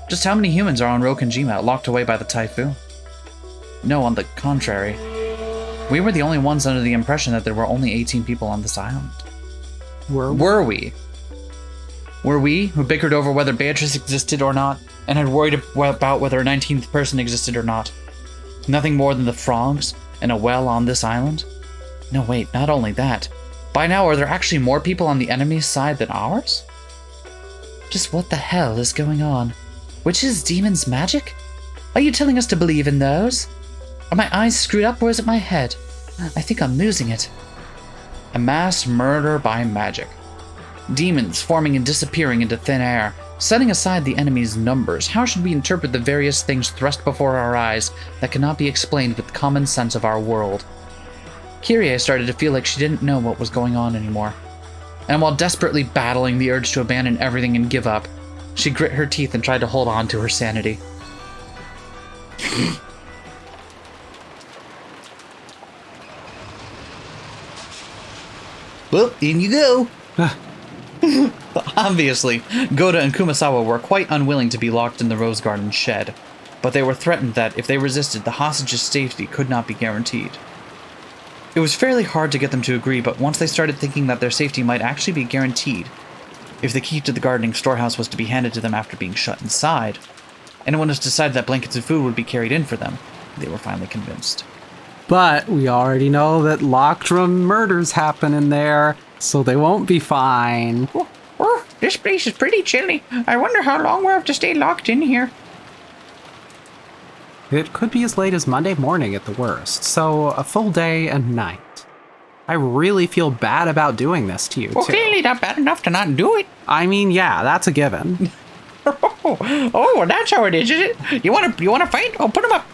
Just how many humans are on Rokkenjima, locked away by the typhoon? No, on the contrary. We were the only ones under the impression that there were only 18 people on this island. Were we? Were we, who bickered over whether Beatrice existed or not, and had worried about whether a 19th person existed or not? Nothing more than the frogs and a well on this island? No, wait, not only that. By now, are there actually more people on the enemy's side than ours? Just what the hell is going on? Witches, demons, magic? Are you telling us to believe in those? Are my eyes screwed up or is it my head? I think I'm losing it. A mass murder by magic. Demons forming and disappearing into thin air, Setting aside the enemy's numbers, how should we interpret the various things thrust before our eyes that cannot be explained with the common sense of our world? Kyrie started to feel like she didn't know what was going on anymore. And while desperately battling the urge to abandon everything and give up, she grit her teeth and tried to hold on to her sanity. Well, in you go. Obviously, Goda and Kumasawa were quite unwilling to be locked in the Rose Garden shed, but they were threatened that if they resisted, the hostages' safety could not be guaranteed. It was fairly hard to get them to agree, but once they started thinking that their safety might actually be guaranteed, if the key to the gardening storehouse was to be handed to them after being shut inside, and it was decided that blankets and food would be carried in for them, they were finally convinced. But we already know that locked room murders happen in there, so they won't be fine. Oh, this place is pretty chilly. I wonder how long we'll have to stay locked in here. It could be as late as Monday morning at the worst, so a full day and night. I really feel bad about doing this to you, Well, too. clearly not bad enough to not do it. I mean, yeah, that's a given. Oh, that's how it is it? You wanna fight? Oh, put him up.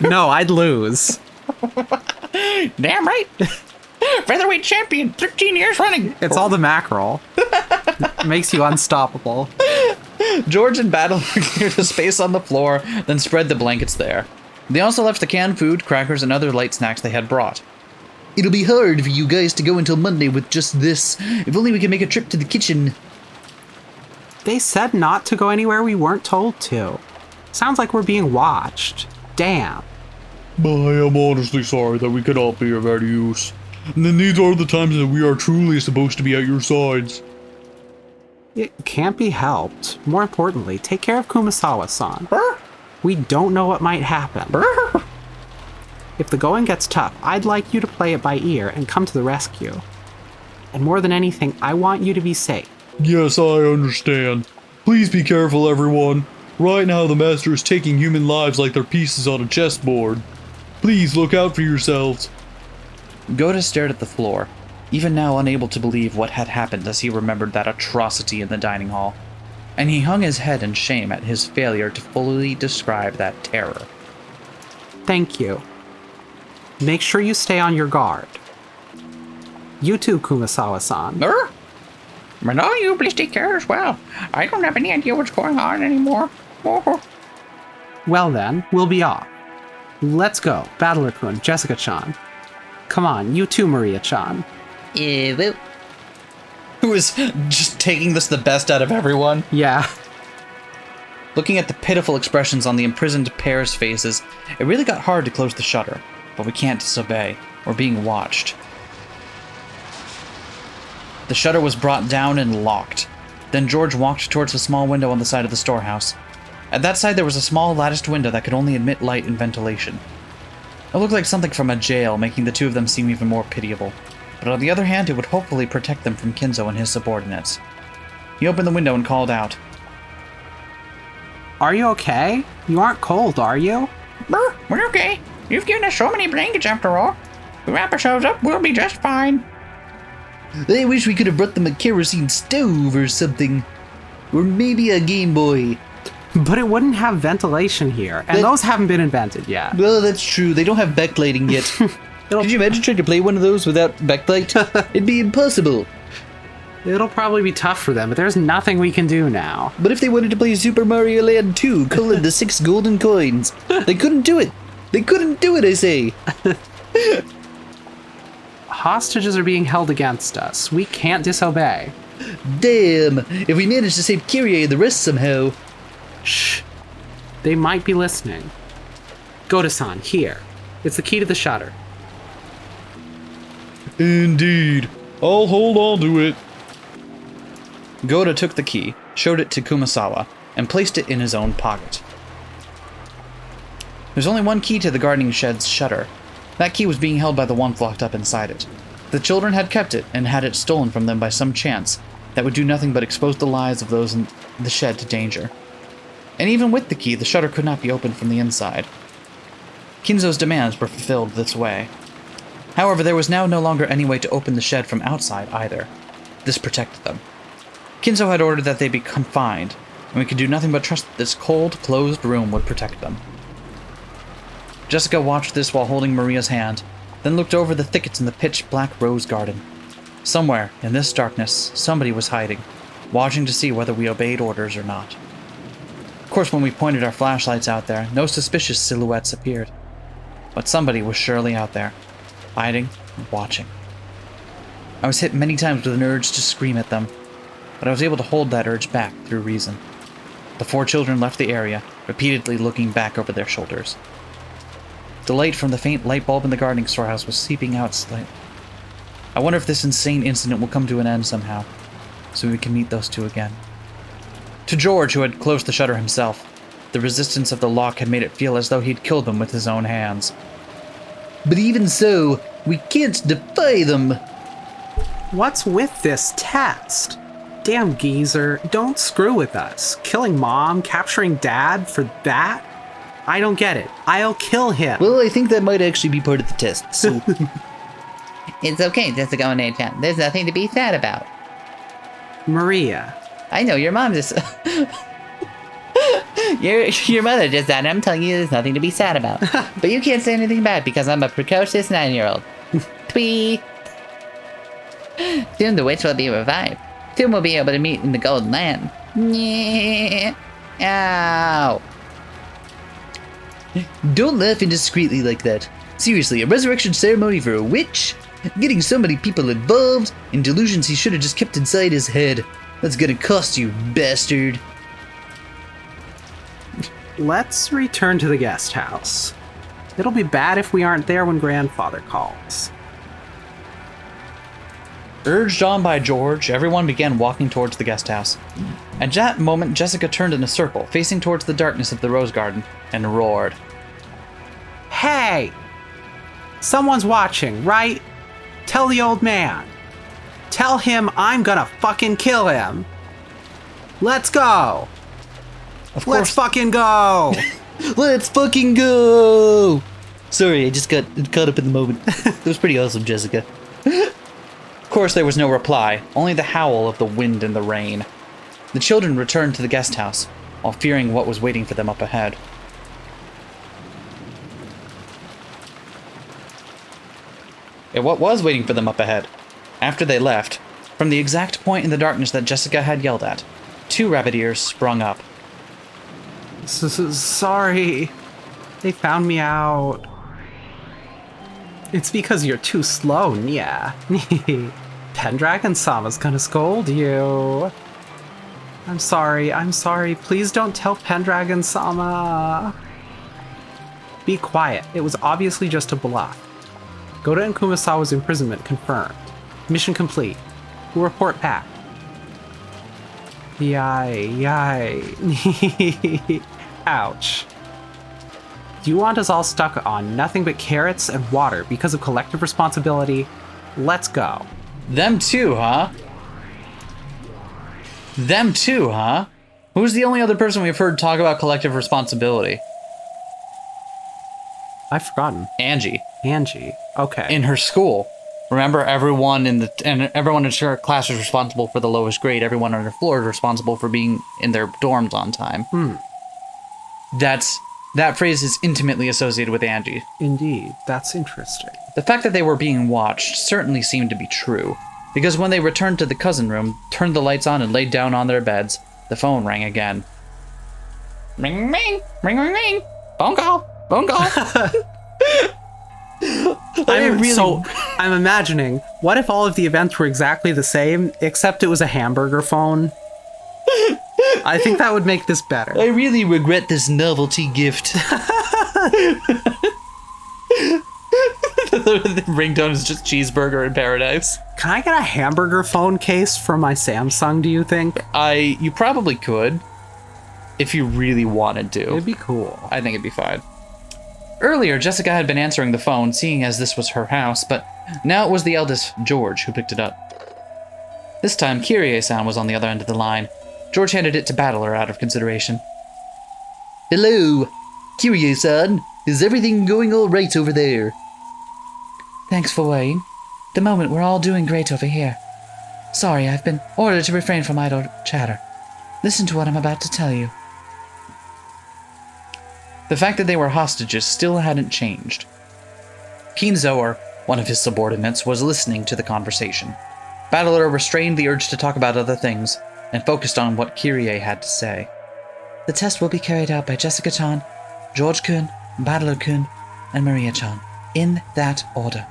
No, I'd lose. Damn right. Featherweight champion, 13 years running. It's all the mackerel. Makes you unstoppable. George and Battle cleared a space on the floor, then spread the blankets there. They also left the canned food, crackers, and other light snacks they had brought. It'll be hard for you guys to go until Monday with just this. If only we could make a trip to the kitchen. They said not to go anywhere we weren't told to. Sounds like we're being watched. Damn. I am honestly sorry that we cannot be of any use. And then these are the times that we are truly supposed to be at your sides. It can't be helped. More importantly, take care of Kumasawa-san. We don't know what might happen. If the going gets tough, I'd like you to play it by ear and come to the rescue. And more than anything, I want you to be safe. Yes, I understand. Please be careful, everyone. Right now, the Master is taking human lives like they're pieces on a chessboard. Please look out for yourselves. Goda stared at the floor, even now unable to believe what had happened as he remembered that atrocity in the dining hall, and he hung his head in shame at his failure to fully describe that terror. Thank you. Make sure you stay on your guard. You too, Kumasawa-san. But no, you please take care as well. I don't have any idea what's going on anymore. Well then, we'll be off. Let's go, Battler-kun, Jessica-chan. Come on, you too, Maria-chan. Woo. Who is just taking this the best out of everyone? Yeah. Looking at the pitiful expressions on the imprisoned pair's faces, it really got hard to close the shutter, but we can't disobey. We're being watched. The shutter was brought down and locked. Then George walked towards the small window on the side of the storehouse. At that side there was a small latticed window that could only admit light and ventilation. It looked like something from a jail, making the two of them seem even more pitiable. But on the other hand, it would hopefully protect them from Kinzo and his subordinates. He opened the window and called out. Are you okay? You aren't cold, are you? We're okay. You've given us so many blankets after all. If we wrap ourselves up, we'll be just fine. I wish we could have brought them a kerosene stove or something. Or maybe a Game Boy. But it wouldn't have ventilation here, and those haven't been invented yet. Well, that's true. They don't have backlighting yet. Could you imagine trying to play one of those without backlight? It'd be impossible. It'll probably be tough for them, but there's nothing we can do now. But if they wanted to play Super Mario Land 2, colon the 6 golden coins, they couldn't do it. They couldn't do it, I say. Hostages are being held against us. We can't disobey. Damn. If we manage to save Kyrie and the rest somehow. Shh. They might be listening. Goda-san, here. It's the key to the shutter. Indeed. I'll hold on to it. Goda took the key, showed it to Kumasawa, and placed it in his own pocket. There's only one key to the gardening shed's shutter. That key was being held by the ones locked up inside it. The children had kept it and had it stolen from them by some chance that would do nothing but expose the lives of those in the shed to danger. And even with the key, the shutter could not be opened from the inside. Kinzo's demands were fulfilled this way. However, there was now no longer any way to open the shed from outside either. This protected them. Kinzo had ordered that they be confined, and we could do nothing but trust that this cold, closed room would protect them. Jessica watched this while holding Maria's hand, then looked over the thickets in the pitch-black rose garden. Somewhere, in this darkness, somebody was hiding, watching to see whether we obeyed orders or not. Of course, when we pointed our flashlights out there, no suspicious silhouettes appeared. But somebody was surely out there, hiding and watching. I was hit many times with an urge to scream at them, but I was able to hold that urge back through reason. The 4 children left the area, repeatedly looking back over their shoulders. The light from the faint light bulb in the gardening storehouse was seeping out slightly. I wonder if this insane incident will come to an end somehow, so we can meet those 2 again. To George, who had closed the shutter himself, the resistance of the lock had made it feel as though he'd killed them with his own hands. But even so, we can't defy them. What's with this test? Damn geezer, don't screw with us. Killing Mom, capturing Dad for that? I don't get it. I'll kill him. Well, I think that might actually be part of the test, so... It's okay, Jessica and Chan. There's nothing to be sad about. Maria. I know, your mom just... your mother just died, and I'm telling you there's nothing to be sad about. But you can't say anything bad because I'm a precocious 9-year-old. Twee! Soon the witch will be revived. Soon we'll be able to meet in the Golden Land. Yeah. Ow. Don't laugh indiscreetly like that. Seriously, a resurrection ceremony for a witch? Getting so many people involved in delusions he should have just kept inside his head. That's gonna cost you, bastard. Let's return to the guest house. It'll be bad if we aren't there when Grandfather calls. Urged on by George, everyone began walking towards the guest house. At that moment, Jessica turned in a circle, facing towards the darkness of the rose garden, and roared. Hey! Someone's watching, right? Tell the old man. Tell him I'm gonna fucking kill him. Let's go! Of Let's course, fucking go! Let's fucking go! Sorry, I just got caught up in the moment. That was pretty awesome, Jessica. Of course, there was no reply, only the howl of the wind and the rain. The children returned to the guest house, while fearing what was waiting for them up ahead. What was waiting for them up ahead? After they left, from the exact point in the darkness that Jessica had yelled at, 2 rabbit ears sprung up. Sorry. They found me out. It's because you're too slow, yeah. Pendragon Sama's gonna scold you. I'm sorry. Please don't tell Pendragon Sama. Be quiet. It was obviously just a bluff. Goda and Kumasawa's imprisonment confirmed. Mission complete. We'll report back. Yay. Ouch. Do you want us all stuck on nothing but carrots and water because of collective responsibility? Let's go. Them too, huh? Who's the only other person we've heard talk about collective responsibility? I've forgotten. Angie. Okay. In her school. Remember, everyone in her class was responsible for the lowest grade. Everyone on her floor is responsible for being in their dorms on time. That phrase is intimately associated with Angie. Indeed. That's interesting. The fact that they were being watched certainly seemed to be true, because when they returned to the cousin room, turned the lights on, and laid down on their beds, the phone rang again. Ring, ring, ring, ring, ring. Phone call. I'm imagining, what if all of the events were exactly the same, except it was a hamburger phone? I think that would make this better. I really regret this novelty gift. The ringtone is just cheeseburger in paradise. Can I get a hamburger phone case from my Samsung, do you think? You probably could, if you really wanted to. It'd be cool. I think it'd be fine. Earlier, Jessica had been answering the phone, seeing as this was her house, but now it was the eldest, George, who picked it up. This time, Kyrie-san was on the other end of the line. George handed it to Battler out of consideration. Hello, Kyrie-san. Is everything going all right over there? Thanks for waiting. The moment we're all doing great over here. Sorry, I've been ordered to refrain from idle chatter. Listen to what I'm about to tell you. The fact that they were hostages still hadn't changed. Kinzo, or one of his subordinates, was listening to the conversation. Battler restrained the urge to talk about other things and focused on what Kyrie had to say. The test will be carried out by Jessica-chan, George-kun, Battler-kun, and Maria-chan, in that order.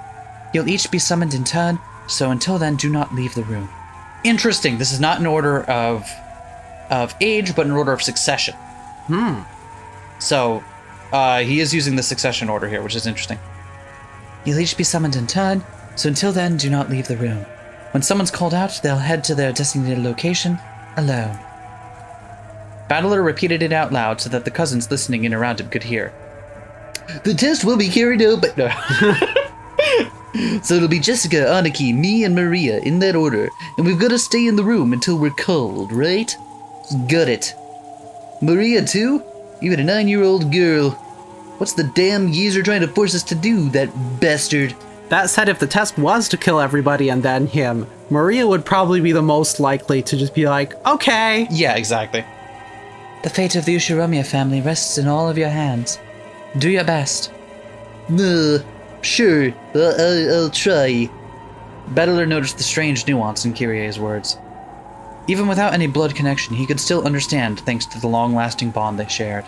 You'll each be summoned in turn, so until then, do not leave the room. Interesting. This is not in order of age, but in order of succession. So, he is using the succession order here, which is interesting. You'll each be summoned in turn, so until then, do not leave the room. When someone's called out, they'll head to their designated location, alone. Battler repeated it out loud so that the cousins listening in around him could hear. The test will be carried out by... No. So it'll be Jessica, Aniki, me, and Maria, in that order, and we've got to stay in the room until we're called, right? Got it. Maria, too? Even a 9-year-old girl. What's the damn geezer trying to force us to do, that bastard? That said, if the test was to kill everybody and then him, Maria would probably be the most likely to just be like, okay. Yeah, exactly. The fate of the Ushiromiya family rests in all of your hands. Do your best. Sure, I'll try. Battler noticed the strange nuance in Kyrie's words. Even without any blood connection, he could still understand thanks to the long-lasting bond they shared.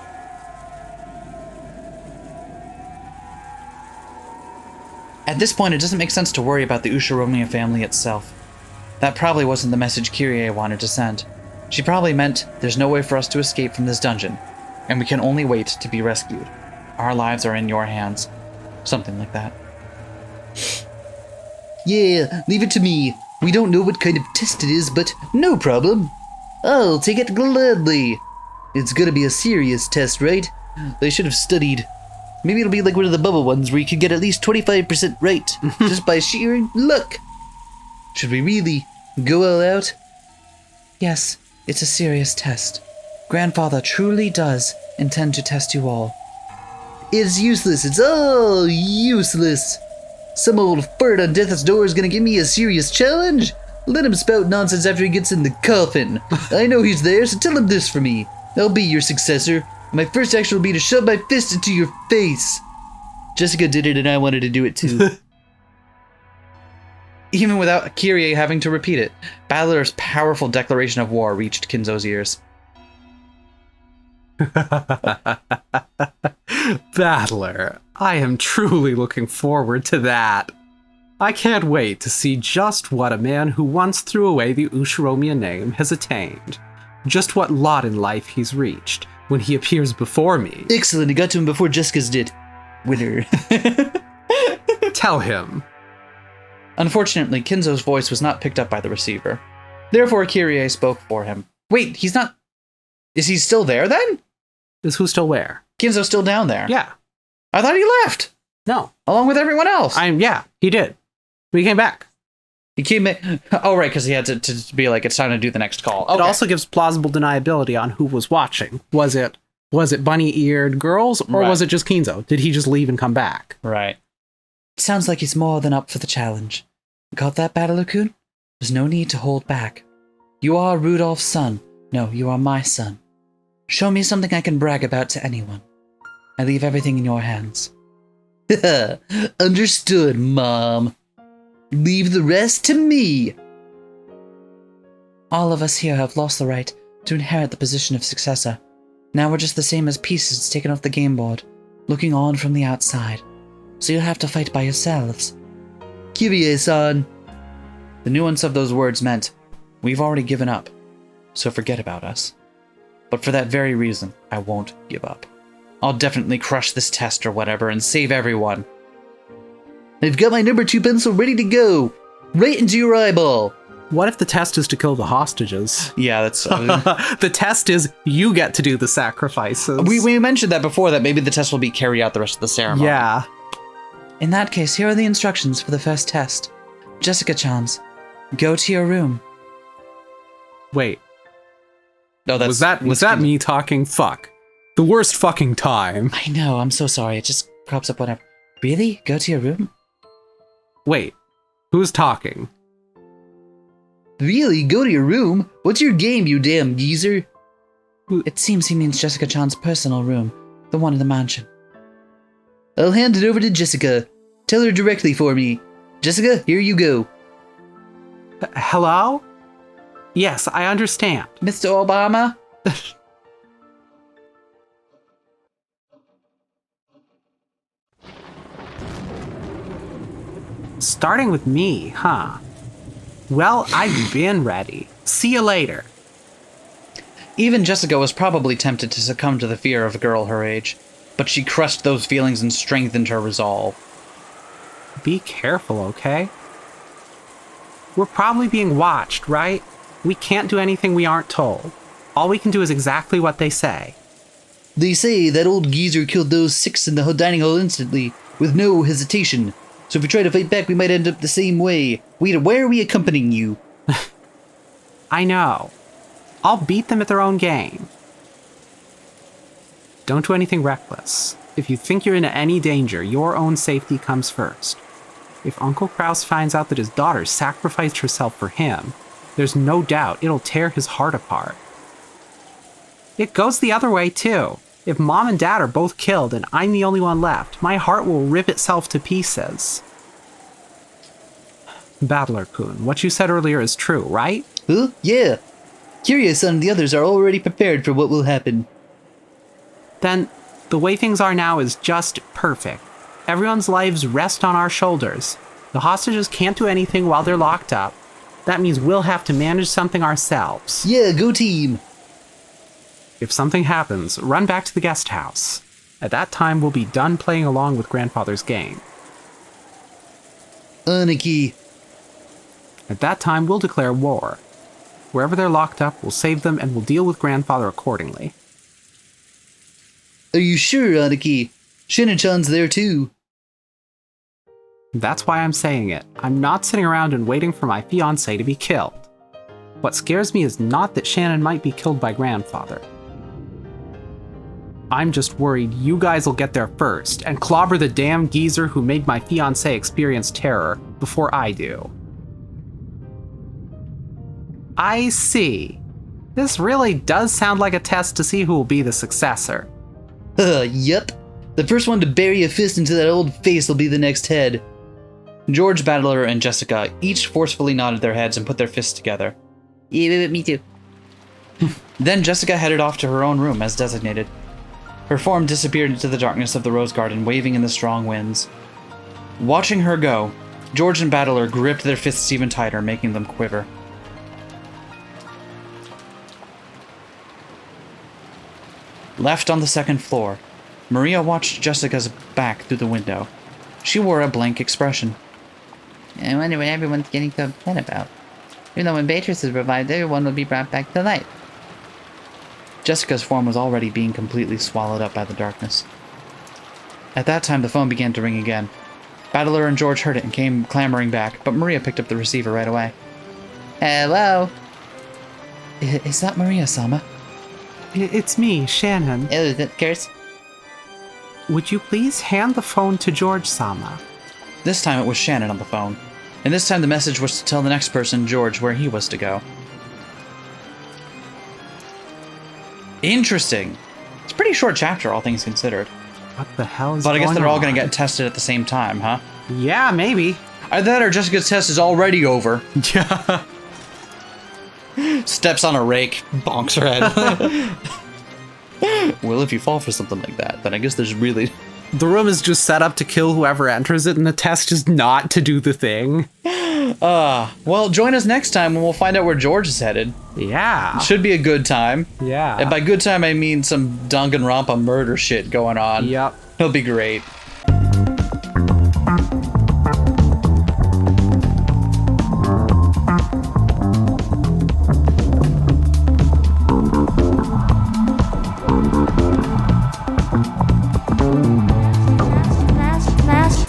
At this point, it doesn't make sense to worry about the Ushiromiya family itself. That probably wasn't the message Kyrie wanted to send. She probably meant there's no way for us to escape from this dungeon, and we can only wait to be rescued. Our lives are in your hands. Something like that. Yeah, leave it to me. We don't know what kind of test it is, but no problem. I'll take it gladly. It's gonna be a serious test, right? They should have studied. Maybe it'll be like one of the bubble ones where you could get at least 25% right, just by sheer luck. Should we really go all out? Yes, it's a serious test. Grandfather truly does intend to test you all. It's useless. It's all useless. Some old fart on death's door is gonna give me a serious challenge? Let him spout nonsense after he gets in the coffin. I know he's there, so tell him this for me. I'll be your successor. My first action will be to shove my fist into your face. Jessica did it and I wanted to do it too. Even without Kyrie having to repeat it, Battler's powerful declaration of war reached Kinzo's ears. Battler, I am truly looking forward to that. I can't wait to see just what a man who once threw away the Ushiromiya name has attained. Just what lot in life he's reached when he appears before me. Excellent, it got to him before Jessica's did. Winner. Tell him. Unfortunately, Kinzo's voice was not picked up by the receiver. Therefore, Kyrie spoke for him. Wait, he's not... Is he still there then? Is who still where? Kinzo's still down there. Yeah. I thought he left. No. Along with everyone else. Yeah, he did. He came back. He came in... Oh, right, because he had to be like, it's time to do the next call. Okay. It also gives plausible deniability on who was watching. Was it bunny-eared girls, or was it just Kinzo? Did he just leave and come back? Right. Sounds like he's more than up for the challenge. Got that, Battler-kun? There's no need to hold back. You are Rudolph's son. No, you are my son. Show me something I can brag about to anyone. I leave everything in your hands. Understood, Mom. Leave the rest to me. All of us here have lost the right to inherit the position of successor. Now we're just the same as pieces taken off the game board, looking on from the outside. So you'll have to fight by yourselves. Kyrie-san. The nuance of those words meant, we've already given up, so forget about us. But for that very reason, I won't give up. I'll definitely crush this test or whatever and save everyone. I've got my number 2 pencil ready to go. Right into your eyeball. What if the test is to kill the hostages? Yeah, that's... The test is you get to do the sacrifices. We mentioned that before, that maybe the test will be carry out the rest of the ceremony. Yeah. In that case, here are the instructions for the first test. Jessica-chans, go to your room. Wait. No, was that me talking fuck? The worst fucking time. I know, I'm so sorry. It just crops up whenever. Really? Go to your room? Wait. Who's talking? Really? Go to your room? What's your game, you damn geezer? It seems he means Jessica-chan's personal room, the one in the mansion. I'll hand it over to Jessica. Tell her directly for me. Jessica, here you go. Hello? Yes, I understand. Mr. Obama? Starting with me, huh? Well, I've been ready. See you later. Even Jessica was probably tempted to succumb to the fear of a girl her age, but she crushed those feelings and strengthened her resolve. Be careful, okay? We're probably being watched, right? We can't do anything we aren't told. All we can do is exactly what they say. They say that old geezer killed those 6 in the dining hall instantly, with no hesitation. So if we try to fight back, we might end up the same way. Where are we accompanying you? I know. I'll beat them at their own game. Don't do anything reckless. If you think you're in any danger, your own safety comes first. If Uncle Kraus finds out that his daughter sacrificed herself for him, there's no doubt it'll tear his heart apart. It goes the other way, too. If Mom and Dad are both killed and I'm the only one left, my heart will rip itself to pieces. Battler-kun, what you said earlier is true, right? Huh? Yeah. Curious and the others are already prepared for what will happen. Then, the way things are now is just perfect. Everyone's lives rest on our shoulders. The hostages can't do anything while they're locked up. That means we'll have to manage something ourselves. Yeah, go team! If something happens, run back to the guest house. At that time, we'll be done playing along with Grandfather's game. Aniki. At that time, we'll declare war. Wherever they're locked up, we'll save them and we'll deal with Grandfather accordingly. Are you sure, Aniki? Shannon-chan's there too. That's why I'm saying it. I'm not sitting around and waiting for my fiancé to be killed. What scares me is not that Shannon might be killed by Grandfather. I'm just worried you guys will get there first and clobber the damn geezer who made my fiancé experience terror before I do. I see. This really does sound like a test to see who will be the successor. Yep. The first one to bury a fist into that old face will be the next head. George, Battler, and Jessica each forcefully nodded their heads and put their fists together. Yeah, me too. Then Jessica headed off to her own room as designated. Her form disappeared into the darkness of the rose garden, waving in the strong winds. Watching her go, George and Battler gripped their fists even tighter, making them quiver. Left on the second floor, Maria watched Jessica's back through the window. She wore a blank expression. I wonder what everyone's getting so upset about. Even though when Beatrice is revived, everyone will be brought back to life. Jessica's form was already being completely swallowed up by the darkness. At that time, the phone began to ring again. Battler and George heard it and came clamoring back, but Maria picked up the receiver right away. Hello? Is that Maria-sama? It's me, Shannon. Oh, is that Curse? Would you please hand the phone to George-sama? This time it was Shannon on the phone, and this time the message was to tell the next person, George, where he was to go. Interesting. It's a pretty short chapter, all things considered. What the hell is But I going guess they're all going on? to get tested at the same time, huh? Yeah, maybe. Either that or Jessica's test is already over. Yeah. Steps on a rake, bonks her head. Well, if you fall for something like that, then I guess there's really... The room is just set up to kill whoever enters it, and the test is not to do the thing. Well, join us next time when we'll find out where George is headed. Yeah. Should be a good time. Yeah. And by good time, I mean some Danganronpa murder shit going on. Yep. It'll be great.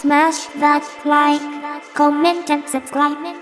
Smash that like, comment and subscribe.